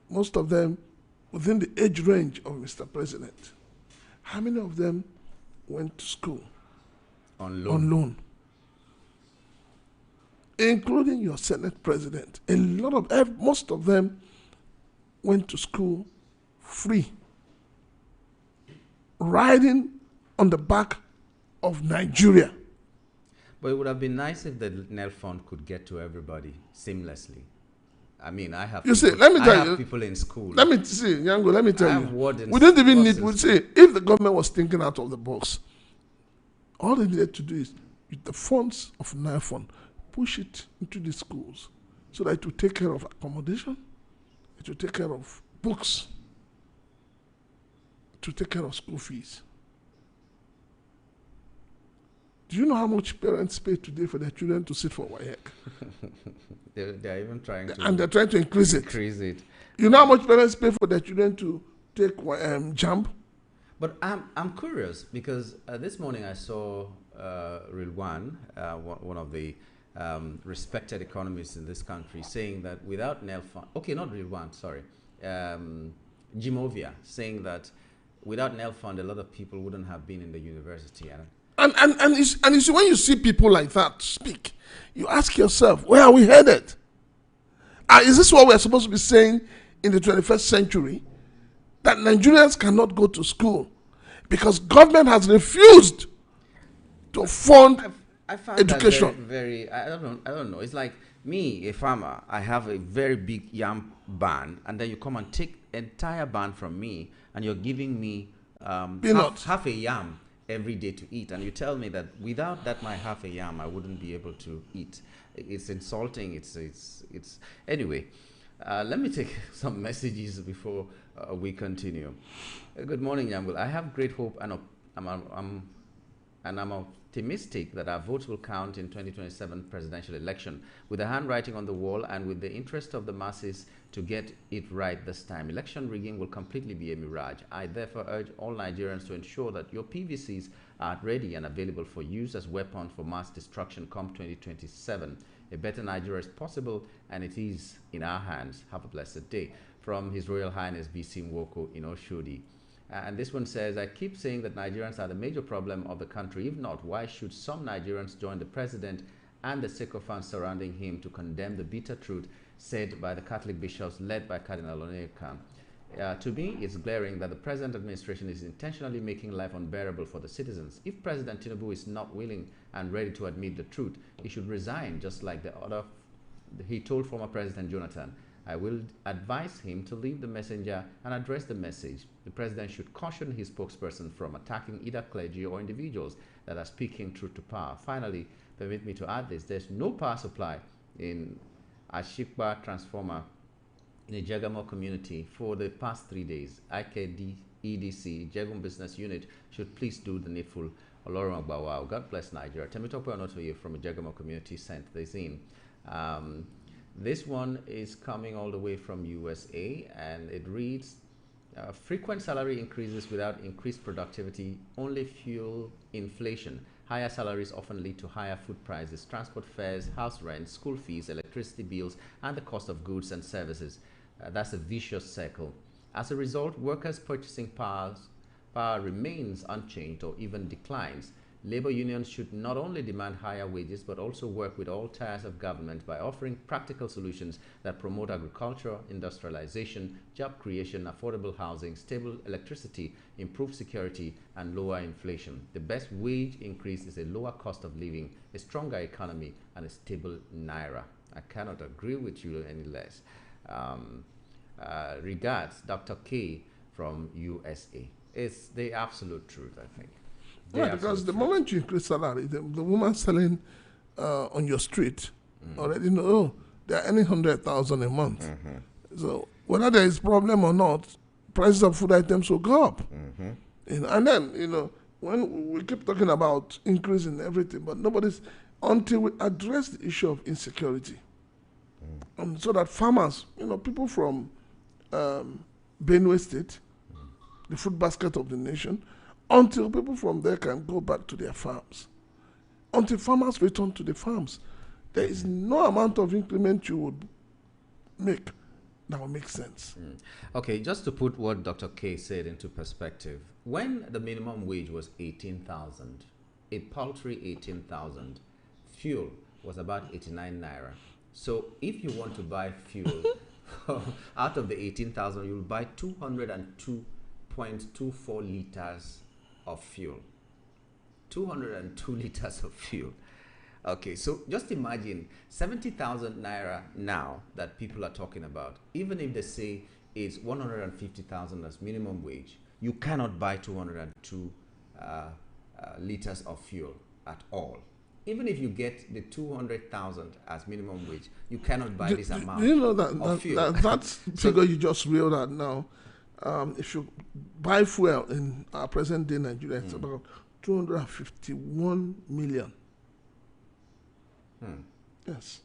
I: most of them within the age range of Mr. President, how many of them went to school
D: on
I: loan? Including your Senate president. Most of them went to school free, riding on the back of Nigeria.
D: But it would have been nice if the Nel Fund could get to everybody seamlessly. I mean, I have.
I: Let me tell you,
D: people in school.
I: Let me see, Yango. Let me tell you.
D: We
I: didn't even need. We say if the government was thinking out of the box, all they needed to do is, with the funds of Nile Fund, push it into the schools, so that it will take care of accommodation, it will take care of books, it will take care of school fees. Do you know how much parents pay today for their children to sit for WAEC?
D: They're even trying to...
I: And they're trying to increase it. You know how much parents pay for their children to take JAMB?
D: But I'm curious, because this morning I saw Rilwan, one of the respected economists in this country, saying that without Nel Fund... Okay, not Rilwan, sorry. Jimovia, saying that without Nel Fund, a lot of people wouldn't have been in the university.
I: And you see, when you see people like that speak, you ask yourself, where are we headed? Is this what we're supposed to be saying in the 21st century? That Nigerians cannot go to school because government has refused to fund
D: I found
I: education.
D: That very I don't know. It's like me, a farmer. I have a very big yam barn, and then you come and take entire barn from me, and you're giving me half a yam every day to eat, and you tell me that without that my half a yam I wouldn't be able to eat. It's insulting. It's anyway. Let me take some messages before we continue. Good morning, Yambul. I have great hope, and I'm optimistic that our votes will count in 2027 presidential election. With the handwriting on the wall and with the interest of the masses to get it right this time, election rigging will completely be a mirage. I therefore urge all Nigerians to ensure that your PVCs are ready and available for use as weapons for mass destruction come 2027. A better Nigeria is possible, and it is in our hands. Have a blessed day. From His Royal Highness B.C. Nwoko in Oshodi. And this one says, I keep saying that Nigerians are the major problem of the country. If not, why should some Nigerians join the president and the sycophants surrounding him to condemn the bitter truth said by the Catholic bishops led by Cardinal Onyekan? To me, it's glaring that the present administration is intentionally making life unbearable for the citizens. If President Tinubu is not willing and ready to admit the truth, he should resign, just like the other. He told former President Jonathan, I will advise him to leave the messenger and address the message. The president should caution his spokesperson from attacking either clergy or individuals that are speaking truth to power. Finally, permit me to add this. There's no power supply in Ashikba transformer in the Jagamo community for the past 3 days. IKD EDC, Jagum Business Unit, should please do the needful. Olorun Agbawa, God bless Nigeria. Temitope Onotoye from the Jagamo community sent this in. This one is coming all the way from USA, and it reads, frequent salary increases without increased productivity only fuel inflation. Higher salaries often lead to higher food prices, transport fares, house rent, school fees, electricity bills, and the cost of goods and services. That's a vicious circle. As a result, workers' purchasing power remains unchanged or even declines. Labor unions should not only demand higher wages, but also work with all tiers of government by offering practical solutions that promote agriculture, industrialization, job creation, affordable housing, stable electricity, improved security, and lower inflation. The best wage increase is a lower cost of living, a stronger economy, and a stable naira. I cannot agree with you any less. Regards, Dr. K from USA. It's the absolute truth, I think.
I: Yeah, because the moment you increase salary, the woman selling on your street already know they're earning 100,000 a month. So whether there is problem or not, prices of food items will go up. And then, when we keep talking about increase in everything, but until we address the issue of insecurity, so that farmers, people from Benue State, the food basket of the nation, until people from there can go back to their farms, until farmers return to the farms, there is no amount of increment you would make that will make sense.
D: Okay, just to put what Dr. K said into perspective, when the minimum wage was 18,000, a paltry 18,000, fuel was about 89 naira. So if you want to buy fuel out of the 18,000, you'll buy 202.24 liters of fuel. 202 liters of fuel. Okay, so just imagine 70,000 naira now that people are talking about. Even if they say it's 150,000 as minimum wage, you cannot buy 202 liters of fuel at all. Even if you get the 200,000 as minimum wage, you cannot buy this amount.
I: Do you know
D: of fuel.
I: that figure you just reeled out now? If you buy fuel in our present day Nigeria, it's about 251 million. Yes.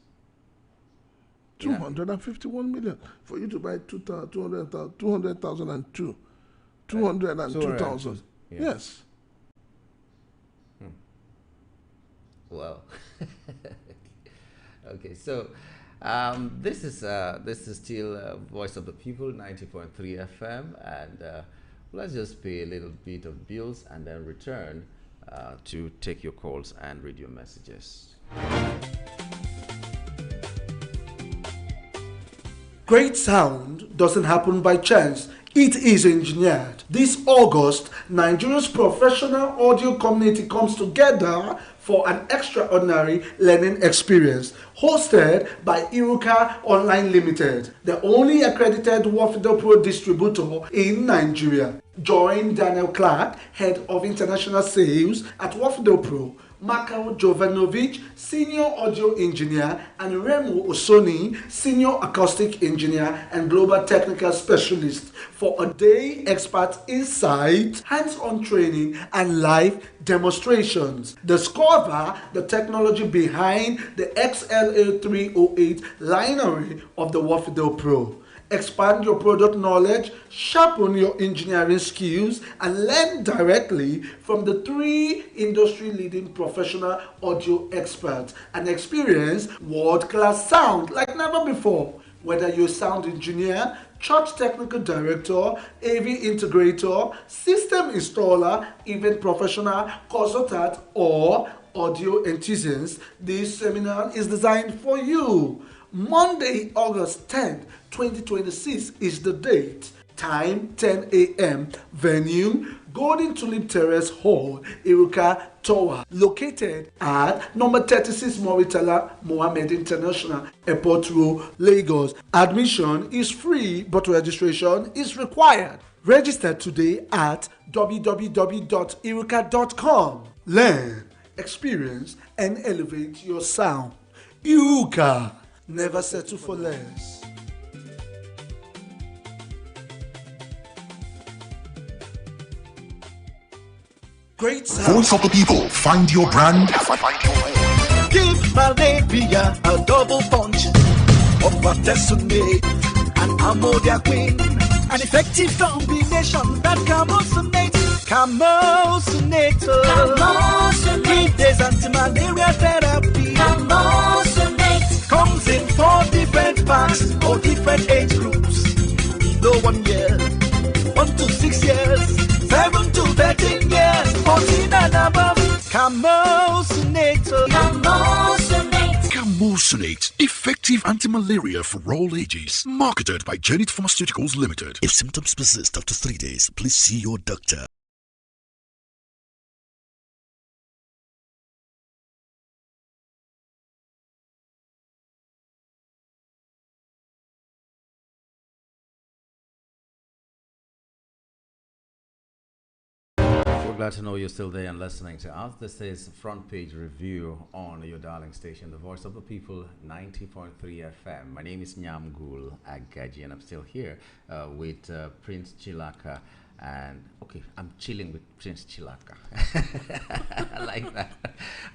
I: 251 million. For you to buy 200,000 and 202,000. Yes.
D: Well, okay, so this is still Voice of the People, 90.3 FM, and let's just pay a little bit of bills and then return to take your calls and read your messages.
K: Great sound doesn't happen by chance. It is engineered. This August, Nigeria's professional audio community comes together for an extraordinary learning experience hosted by Iruka Online Limited, the only accredited Wafido Pro distributor in Nigeria. Join Daniel Clark, Head of International Sales at Wafido Pro, Marko Jovanovic, Senior Audio Engineer, and Remo Osoni, Senior Acoustic Engineer and Global Technical Specialist, for a day expert insight, hands-on training, and live demonstrations. Discover the technology behind the XLA 308 line array of the Wafido Pro. Expand your product knowledge, sharpen your engineering skills, and learn directly from the 3 industry-leading professional audio experts and experience world-class sound like never before. Whether you're a sound engineer, church technical director, AV integrator, system installer, event professional, consultant, or audio enthusiast, this seminar is designed for you. Monday, August 10th, 2026 is the date. Time 10 a.m. Venue Golden Tulip Terrace Hall, Iruka Tower, located at number 36 Moritala Mohammed International Airport Road, Lagos. Admission is free, but registration is required. Register today at www.iruka.com. Learn, experience, and elevate your sound. Iruka, never settle for less. Great sound.
F: Voice of the people. Find your brand. Find your way.
E: Give malaria a double punch of Artesunate and Amodia Queen. An effective combination that Camosunate. It is anti-malaria therapy. Comes in 4 different packs or different age groups. No 1 year, 1 to 6 years, 7 to 13 years, 14 and above.
F: Camosunate, effective anti-malaria for all ages. Marketed by Janet Pharmaceuticals Limited. If symptoms persist after 3 days, please see your doctor.
D: Glad to know you're still there and listening to us. This is Front Page Review on your darling station, the Voice of the People, 90.3 FM. My name is Nyamgul Agaji, and I'm still here with Prince Chilaka. And okay, I'm chilling with Prince Chilaka. I like that.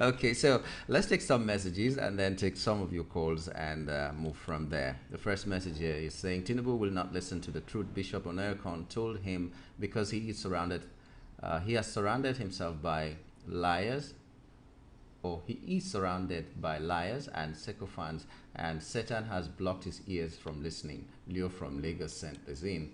D: Okay, so let's take some messages and then take some of your calls and move from there. The first message here is saying Tinubu will not listen to the truth. Bishop Onerkon told him because he is surrounded. He has surrounded himself by liars, or he is surrounded by liars and sycophants, and Satan has blocked his ears from listening. Leo from Lagos sent this in.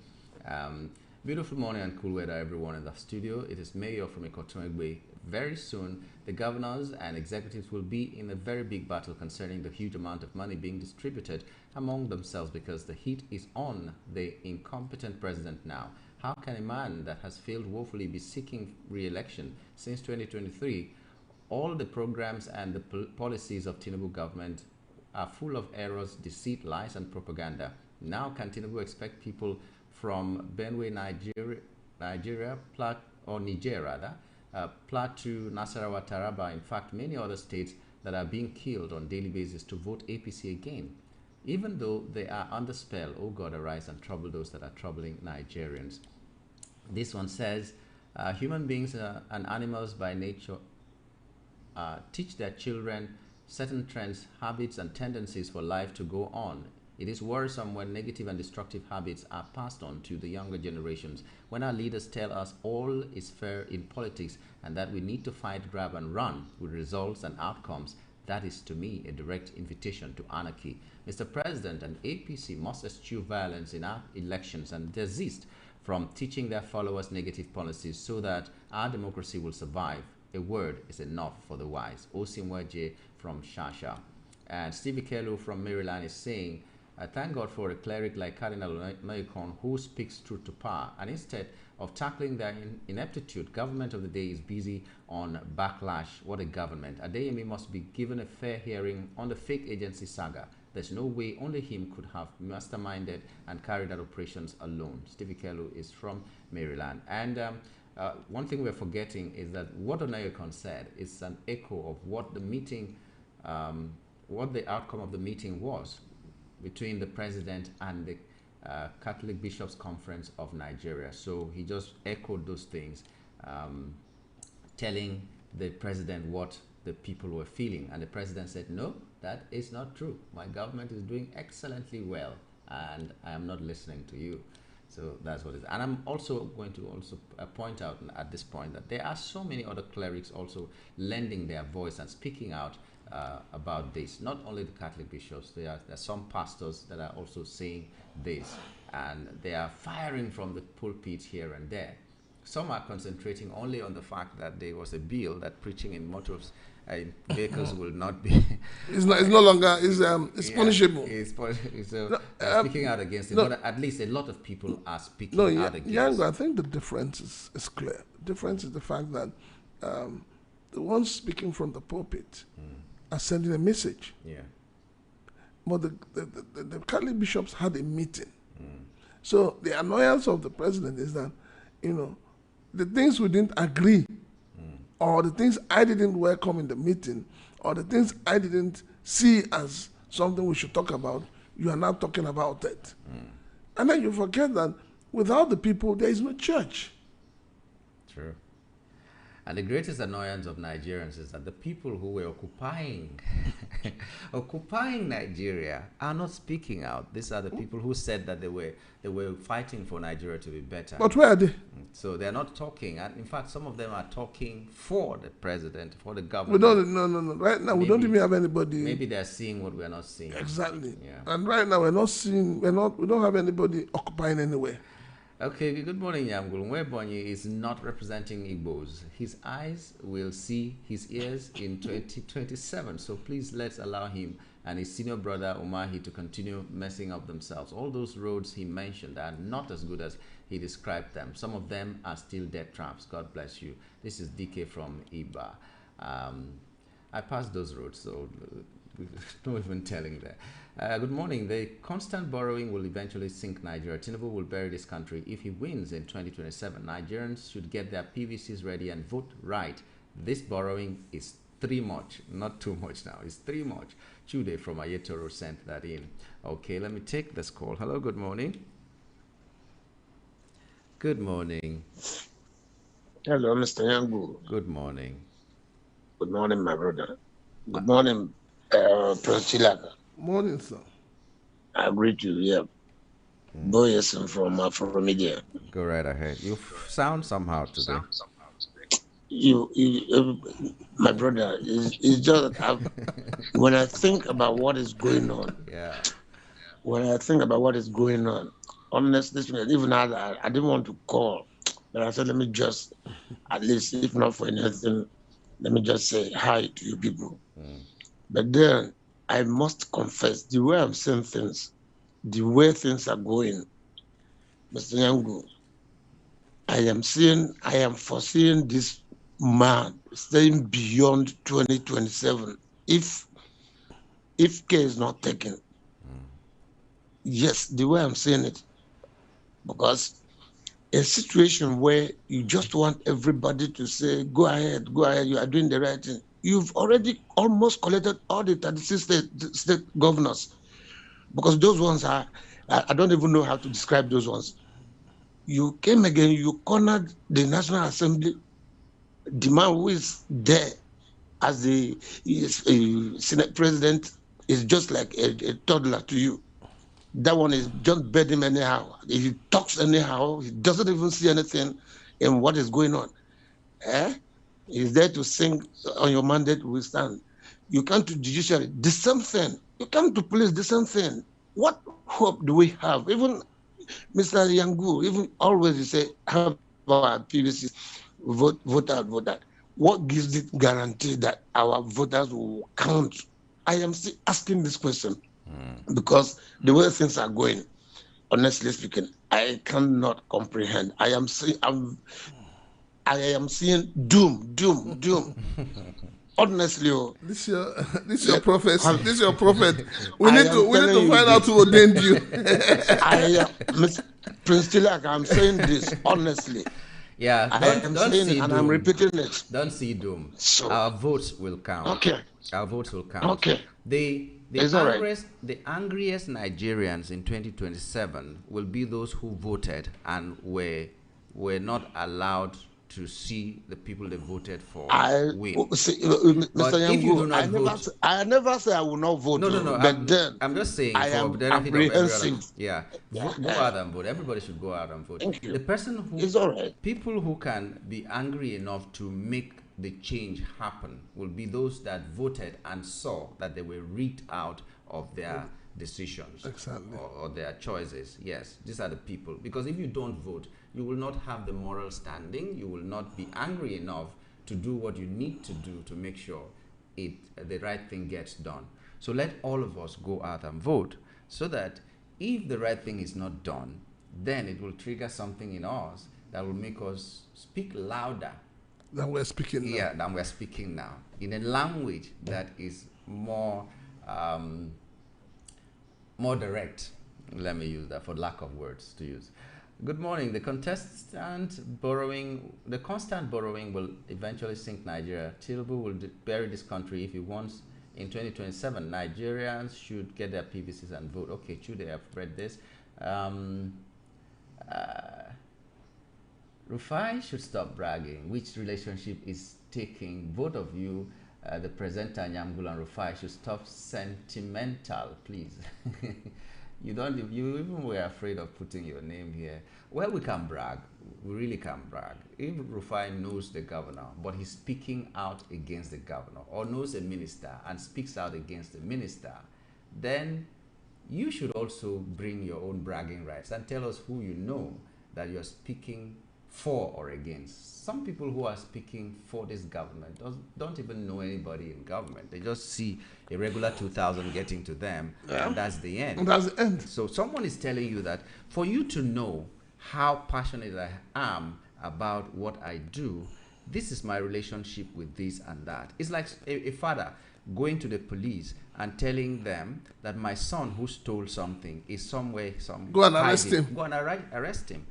D: Beautiful morning and cool weather, everyone in the studio. It is Mayor from Ikotonegbe. Very soon, the governors and executives will be in a very big battle concerning the huge amount of money being distributed among themselves because the heat is on the incompetent president now. How can a man that has failed woefully be seeking re-election since 2023? All the programs and the policies of Tinubu government are full of errors, deceit, lies, and propaganda. Now can Tinubu expect people from Benue, Nigeria, Plateau, Nasarawa, Taraba, in fact, many other states that are being killed on a daily basis to vote APC again? Even though they are under spell, oh God, arise and trouble those that are troubling Nigerians. This one says, human beings and animals by nature teach their children certain trends, habits, and tendencies for life to go on. It is worrisome when negative and destructive habits are passed on to the younger generations. When our leaders tell us all is fair in politics and that we need to fight, grab, and run with results and outcomes, that is, to me, a direct invitation to anarchy. Mr. President and APC must eschew violence in our elections and desist from teaching their followers negative policies so that our democracy will survive. A word is enough for the wise. Osimweje from Shasha. And Stevie Kelu from Maryland is saying, thank God for a cleric like Cardinal Noikon who speaks truth to power. And instead of tackling their ineptitude, government of the day is busy on backlash. What a government. Adeyemi must be given a fair hearing on the fake agency saga. There's no way only him could have masterminded and carried out operations alone. Stevie Kelu is from Maryland. And one thing we're forgetting is that what Onayekon said is an echo of what the meeting, what the outcome of the meeting was between the president and the Catholic Bishops' Conference of Nigeria. So he just echoed those things, telling the president what the people were feeling. And the president said, no, that is not true. My government is doing excellently well, and I am not listening to you. So that's what it is. And I'm also going to point out at this point that there are so many other clerics also lending their voice and speaking out about this. Not only the Catholic bishops, there are some pastors that are also saying this, and they are firing from the pulpit here and there. Some are concentrating only on the fact that there was a bill that preaching in motors vehicles will not be.
I: It's no longer. It's punishable.
D: So speaking out against it, but at least a lot of people are speaking out against.
I: Yango, I think the difference is clear. The difference is the fact that the ones speaking from the pulpit are sending a message.
D: Yeah.
I: But the Catholic bishops had a meeting. So the annoyance of the president is that, the things we didn't agree, or the things I didn't welcome in the meeting, or the things I didn't see as something we should talk about, you are now talking about it. And then you forget that without the people, there is no church.
D: True. And the greatest annoyance of Nigerians is that the people who were occupying Nigeria are not speaking out. These are the people who said that they were fighting for Nigeria to be better.
I: But where are they?
D: So they're not talking. And in fact, some of them are talking for the president, for the government.
I: No. Right now, we don't even have anybody.
D: Maybe they're seeing what we're not seeing.
I: Exactly.
D: Yeah.
I: And right now, we don't have anybody occupying anywhere.
D: Okay, good morning, Yamgul. Nwebonyi is not representing Igbos. His eyes will see his ears in 2027. So please let's allow him and his senior brother Umahi to continue messing up themselves. All those roads he mentioned are not as good as he described them. Some of them are still death traps. God bless you. This is DK from Iba. I passed those roads, so no even telling that. Good morning. The constant borrowing will eventually sink Nigeria. Tinubu will bury this country if he wins in 2027. Nigerians should get their PVCs ready and vote right. This borrowing is too much. Not too much now. It's too much. Chude from Ayetoro sent that in. Okay, let me take this call. Hello, good morning. Good morning.
L: Hello, Mr. Yambu.
D: Good morning.
L: Good morning, my brother. Good morning, Prince Chilaka.
I: Morning, sir.
L: I greet you, yeah. Boyerson from Media.
D: Go right ahead. You sound somehow today.
L: You my brother, it's just when I think about what is going on.
D: Yeah.
L: When I think about what is going on, honestly, even I didn't want to call, but I said, let me just, at least, if not for anything, let me just say hi to you people. But then, I must confess, the way I'm seeing things, the way things are going, Mr. Yangu, I am foreseeing this man staying beyond 2027 if care is not taken. Yes, the way I'm saying it, because a situation where you just want everybody to say, go ahead, you are doing the right thing. You've already almost collected all the 36 state governors, because those ones I don't even know how to describe those ones. You came again, you cornered the National Assembly, the man who is there as the Senate President is just like a toddler to you. That one is just bed him anyhow. He talks anyhow, he doesn't even see anything in what is going on. He's there to sing on your mandate, we stand. You come to judiciary, the same thing. You come to police, the same thing. What hope do we have? Even Mr. Yangu, even always you say, have our PVC, vote out. What gives it guarantee that our voters will count? I am still asking this question because the way things are going, honestly speaking, I cannot comprehend. I am seeing doom. Honestly,
I: this is your prophet. This is your prophet. We need to find out who ordained you.
L: Prince Tilak, I'm saying this honestly.
D: Yeah, don't see doom.
L: And I'm repeating it.
D: Don't see doom. So, our votes will count.
L: Okay.
D: Our votes will count.
L: Okay.
D: The angriest Nigerians in 2027 will be those who voted and were not allowed to see the people they voted for win.
L: Mr. Yangu, I never say I will not vote.
D: No. I'm just saying
L: I am apprehensive.
D: Go out and vote. Everybody should go out and vote.
L: Thank you.
D: The person who
L: is all right.
D: People who can be angry enough to make the change happen will be those that voted and saw that they were rigged out of their decisions or their choices. Yes, these are the people. Because if you don't vote, you will not have the moral standing. You will not be angry enough to do what you need to do to make sure the right thing gets done. So let all of us go out and vote, so that if the right thing is not done, then it will trigger something in us that will make us speak louder
I: than we're speaking now.
D: Yeah, than we're speaking now, in a language that is more more direct. Let me use that for lack of words to use. Good morning. The constant borrowing will eventually sink Nigeria. Tinubu will bury this country if he wants. In 2027, Nigerians should get their PVCs and vote. Okay, Chude, I've read this. Rufai should stop bragging. Which relationship is taking? Both of you, the presenter Nyamgul and Rufai, should stop sentimental, please. You even were afraid of putting your name here. Well, we can brag. We really can brag. If Rufai knows the governor, but he's speaking out against the governor, or knows a minister and speaks out against the minister, then you should also bring your own bragging rights and tell us who you know that you're speaking for or against. Some people who are speaking for this government don't even know anybody in government. They just see a regular 2,000 getting to them, and that's the end.
I: And that's the end.
D: So someone is telling you that for you to know how passionate I am about what I do, this is my relationship with this and that. It's like a father going to the police and telling them that my son who stole something is somewhere,
I: go and arrest him.
D: Go and arrest him.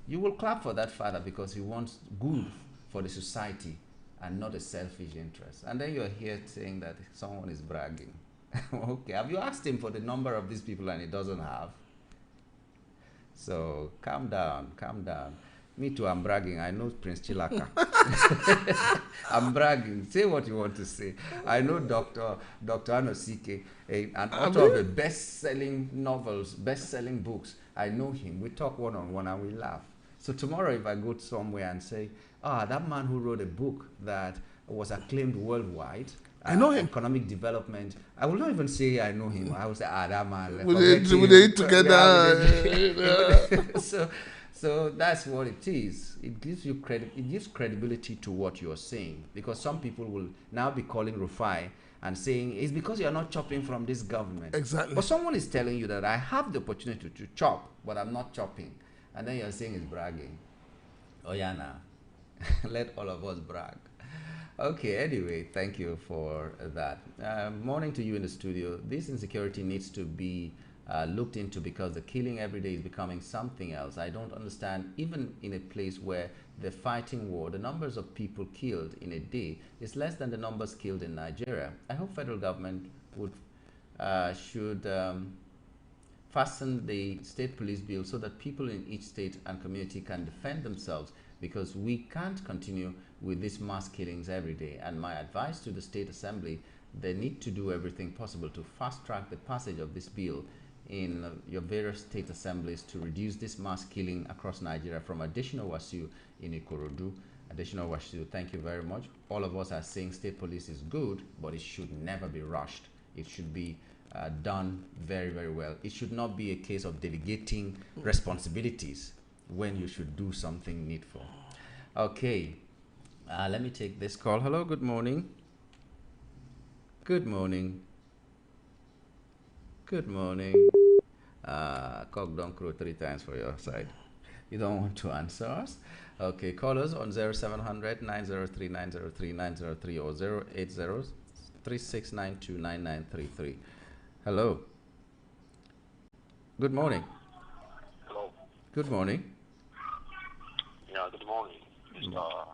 D: You will clap for that father because he wants good for the society and not a selfish interest. And then you're here saying that someone is bragging. Okay, have you asked him for the number of these people and he doesn't have? So calm down, calm down. Me too, I'm bragging. I know Prince Chilaka. I'm bragging. Say what you want to say. I know Dr. Anosike, an author of the best-selling novels, best-selling books. I know him. We talk one-on-one and we laugh. So tomorrow if I go somewhere and say, that man who wrote a book that was acclaimed worldwide,
I: I know him.
D: Economic development. I will not even say I know him. I will say, that man.
I: We eat together.
D: So that's what it is. It gives you credit. It gives credibility to what you're saying, because some people will now be calling Rufai and saying it's because you're not chopping from this government.
I: Exactly.
D: But someone is telling you that I have the opportunity to chop, but I'm not chopping, and then you're saying it's bragging. Oh yeah, now let all of us brag. Okay, anyway, thank you for that. Morning to you in the studio. This insecurity needs to be looked into, because the killing every day is becoming something else. I don't understand, even in a place where the fighting war, the numbers of people killed in a day is less than the numbers killed in Nigeria. I hope federal government should fasten the state police bill so that people in each state and community can defend themselves, because we can't continue with these mass killings every day. And my advice to the State Assembly, they need to do everything possible to fast-track the passage of this bill in your various state assemblies to reduce this mass killing across Nigeria. From Additional Wasiu in Ikorodu. Additional Wasiu, thank you very much. All of us are saying state police is good, but it should never be rushed. It should be done very, very well. It should not be a case of delegating responsibilities when you should do something needful. Okay, let me take this call. Hello, good morning. Good morning. Good morning. Cock don't crow 3 times for your side. You don't want to answer us? Okay, call us on 0700 903 903 903 or 080 3692 9933. Hello. Good morning.
M: Hello.
D: Good morning.
M: Yeah, good morning, Mr.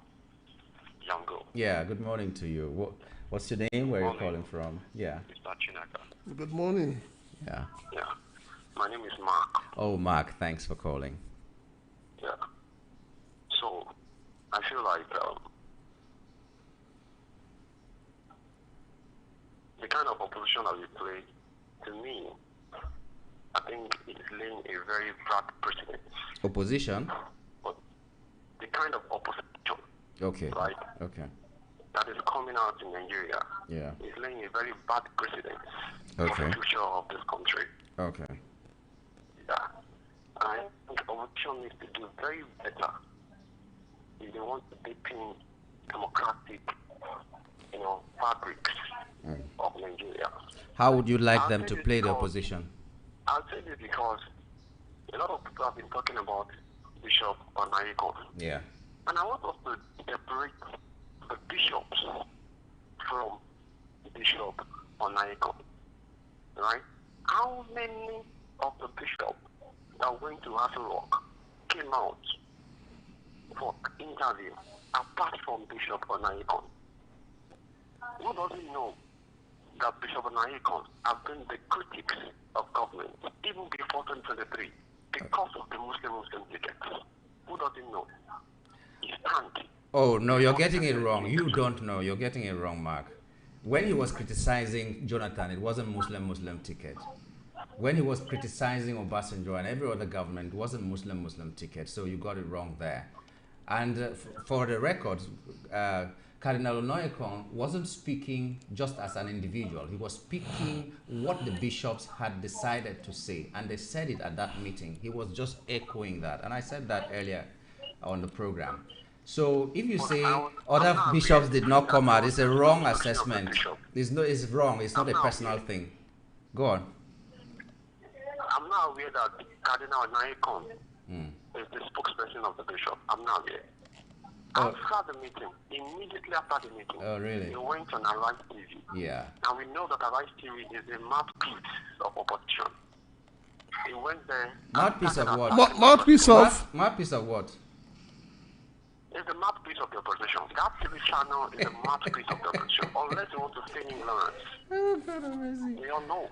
M: Yango.
D: Yeah, good morning to you. What's your name? Where are you calling from? Yeah.
M: Mr. Chinaka.
I: Good morning.
D: Yeah.
M: Yeah. My name is Mark.
D: Oh, Mark, thanks for calling.
M: Yeah. So, I feel like the kind of opposition that we play, to me, I think it's laying a very bad precedent.
D: Opposition?
M: But the kind of opposition,
D: okay,
M: right,
D: okay,
M: that is coming out in Nigeria,
D: yeah,
M: is laying a very bad precedent
D: okay,
M: for the future of this country.
D: Okay.
M: Yeah. I think opposition needs to do very better if they want to deepen democratic fabrics of Nigeria.
D: How would you like them to play the opposition?
M: I'll say this because a lot of people have been talking about Bishop Onaiko.
D: Yeah.
M: And I want us to separate the bishops from Bishop Onaiko. Right? How many of the bishops that went to Aso Rock came out for interview apart from Bishop Onaiko? Who doesn't know that Bishop Onaiko has been the critics of government even before 2023 because of the Muslim tickets? Who doesn't know? He stands.
D: Oh, no, you're getting it wrong. You don't know. You're getting it wrong, Mark. When he was criticizing Jonathan, it wasn't Muslim ticket. When he was criticizing Obasanjo and every other government, it wasn't Muslim ticket. So you got it wrong there. And for the records, Cardinal Onoyekon wasn't speaking just as an individual. He was speaking what the bishops had decided to say. And they said it at that meeting. He was just echoing that. And I said that earlier on the program. So if you say other bishops did not come out, it's a wrong assessment. It's wrong. It's not a personal thing. Go on.
M: I'm not aware that Cardinal Onoyekon is the spokesperson of the bishop. I'm not aware. After the meeting, immediately after the meeting,
D: oh, really?
M: he went on Arise TV.
D: Yeah.
M: And we know that Arise TV is a mouthpiece of opposition. He went there.
D: Mouthpiece of what?
I: Mouthpiece of?
D: Mouthpiece of what?
M: It's the mouthpiece of the opposition. That TV channel is the mouthpiece of the opposition. Unless you want to feign ignorance.
D: Oh, God, amazing.
M: We all know.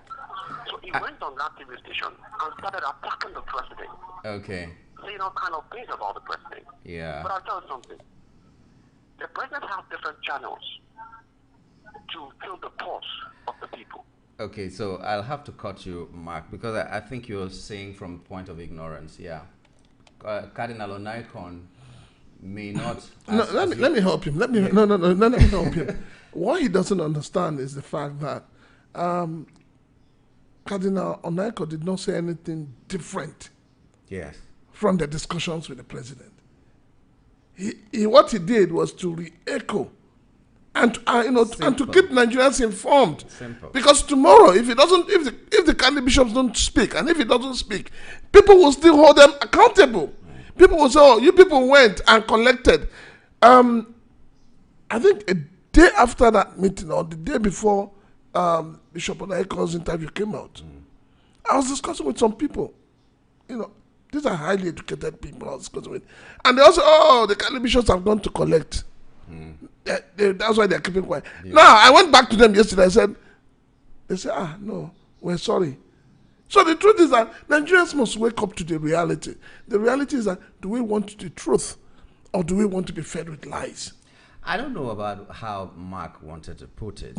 M: So he went on that TV station and started attacking the president.
D: Okay.
M: Saying all kind of things about the president.
D: Yeah.
M: But I'll tell you something. The president has different channels to fill the pulse of the people.
D: Okay, so I'll have to cut you, Mark, because I think you're saying from point of ignorance. Yeah. Cardinal Onaikon may not.
I: Let me help him. Let me help him. What he doesn't understand is the fact that Cardinal Onaiko did not say anything different.
D: Yes.
I: From the discussions with the president. What he did was to re-echo and to keep Nigerians informed.
D: Simple.
I: Because tomorrow, if the Kandi bishops don't speak, and if he doesn't speak, people will still hold them accountable. People will say, "Oh, you people went and collected." I think a day after that meeting, or the day before Bishop Onaiko's interview came out, I was discussing with some people. These are highly educated people I was discussing with. And they also, the Catholic bishops have gone to collect. That's why they're keeping quiet. Yeah. Now, I went back to them yesterday. They said, no, we're sorry. So the truth is that Nigerians must wake up to the reality. The reality is that, do we want the truth or do we want to be fed with lies?
D: I don't know about how Mark wanted to put it.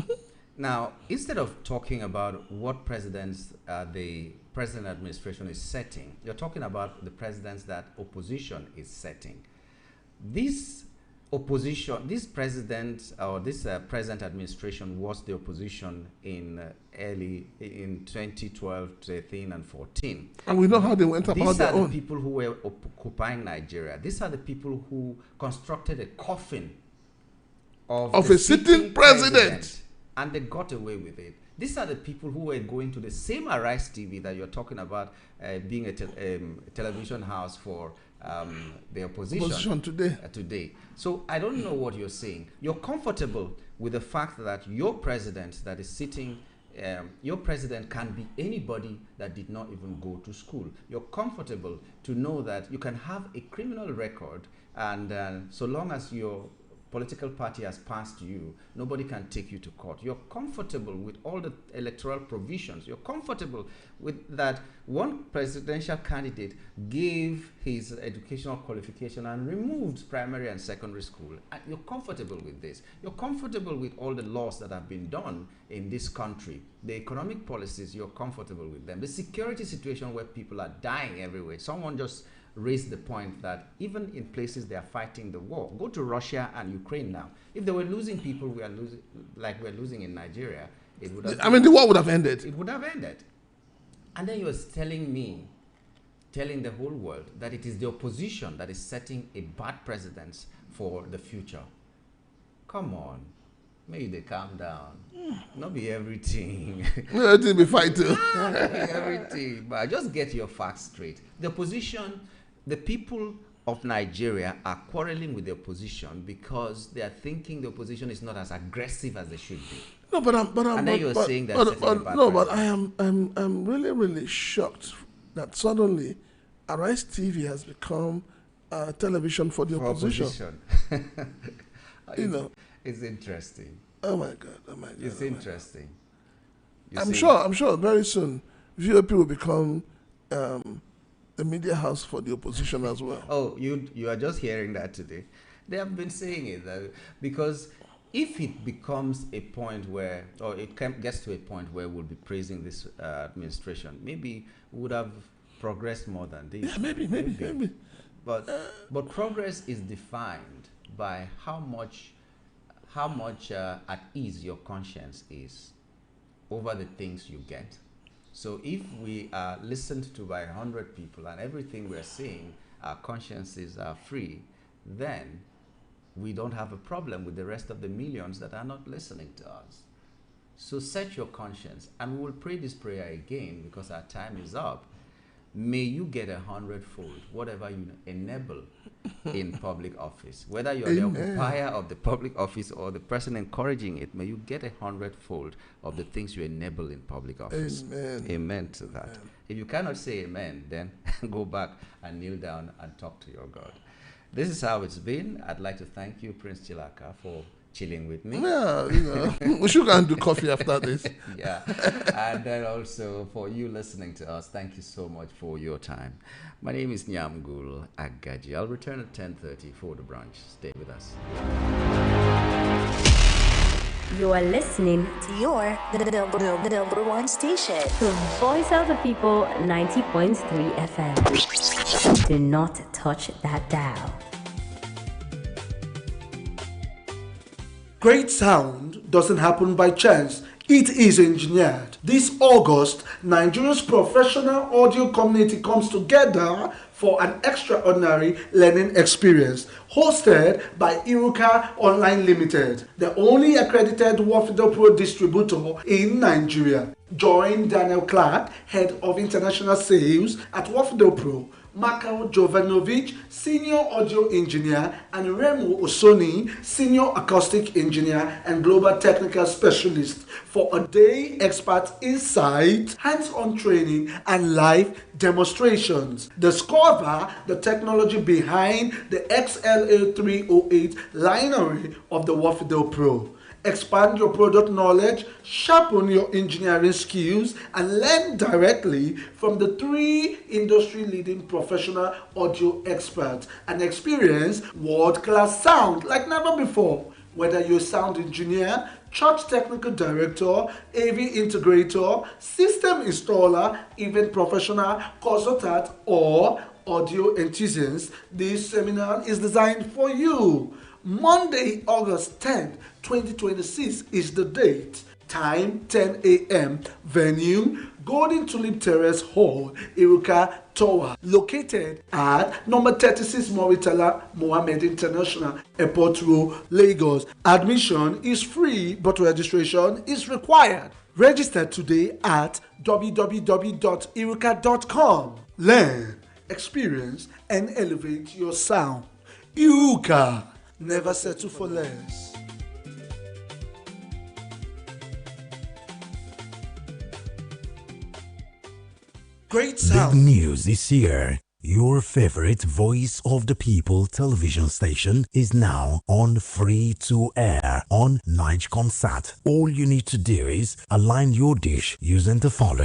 D: Now, instead of talking about what precedents the present administration is setting, you're talking about the precedents that opposition is setting. This opposition, this president or this present administration was the opposition in 2012, 13, and 14.
I: And we know how they went about their own.
D: These are the people who were occupying Nigeria. These are the people who constructed a coffin of a sitting president. And they got away with it. These are the people who were going to the same Arise TV that you're talking about being a television house for the opposition today. So I don't know what you're saying. You're comfortable with the fact that your president that is sitting, your president can be anybody that did not even go to school. You're comfortable to know that you can have a criminal record, and so long as your political party has passed you, nobody can take you to court. You're comfortable with all the electoral provisions. You're comfortable with that one presidential candidate gave his educational qualification and removed primary and secondary school. And you're comfortable with this. You're comfortable with all the laws that have been done in this country. The economic policies, you're comfortable with them. The security situation where people are dying everywhere. Someone just raised the point that even in places they are fighting the war. Go to Russia and Ukraine now. If they were losing people, we are losing, like we're losing in Nigeria, it would have.
I: The war would have ended.
D: It would have ended. And then you're telling the whole world that it is the opposition that is setting a bad precedence for the future. Come on. May they calm down. Not be everything.
I: No, it be fighting.
D: Not be everything. But just get your facts straight. The opposition, the people of Nigeria are quarreling with the opposition because they are thinking the opposition is not as aggressive as they should be.
I: No, but I'm really shocked that suddenly Arise TV has become television for the opposition.
D: It's interesting.
I: Oh my God!
D: It's interesting.
I: I'm sure very soon VOP will become the media house for the opposition as well.
D: Oh, you are just hearing that today. They have been saying it because if it becomes a point where, or it gets to a point where we'll be praising this administration, maybe we would have progressed more than this.
I: Yeah, maybe.
D: But progress is defined by how much at ease your conscience is over the things you get. So if we are listened to by 100 people and everything we're saying, our consciences are free, then we don't have a problem with the rest of the millions that are not listening to us. So set your conscience, and we will pray this prayer again because our time is up. May you get 100-fold whatever you enable in public office. Whether you're the occupier of the public office or the person encouraging it, may you get 100-fold of the things you enable in public office. Amen to that. Amen. If you cannot say amen, then go back and kneel down and talk to your God. This is how it's been. I'd like to thank you, Prince Chilaka, for chilling with me.
I: Yeah, we should go and do coffee after this.
D: Yeah. And then also for you listening to us, thank you so much for your time. My name is Nyamgul Agaji. I'll return at 10:30 for the brunch. Stay with us.
G: You are listening
H: to your the number one station.
G: The Voice of the People 90.3 FM. Do not touch that dial.
K: Great sound doesn't happen by chance. It is engineered. This August, Nigeria's professional audio community comes together for an extraordinary learning experience hosted by Iruka Online Limited, the only accredited Wafido Pro distributor in Nigeria. Join Daniel Clark, Head of International Sales at Wafido Pro, Makao Jovanovic, Senior Audio Engineer, and Remo Osoni, Senior Acoustic Engineer and Global Technical Specialist, for a day expert insight, hands-on training, and live demonstrations. Discover the technology behind the XLA 308 line array of the Wafido Pro. Expand your product knowledge, sharpen your engineering skills, and learn directly from the 3 industry-leading professional audio experts and experience world-class sound like never before. Whether you're a sound engineer, church technical director, AV integrator, system installer, event professional, consultant, or audio enthusiast, this seminar is designed for you. Monday, August 10th, 2026 is the date. Time 10 a.m. Venue Golden Tulip Terrace Hall, Iruka Tower, located at number 36 Moritala Mohammed International Airport Road, Lagos. Admission is free, but registration is required. Register today at www.iruka.com. Learn, experience, and elevate your sound. Iruka, never settle for less. Great sound.
F: Big news this year. Your favorite Voice of the People television station is now on free to air on Nigecomsat. All you need to do is align your dish using the following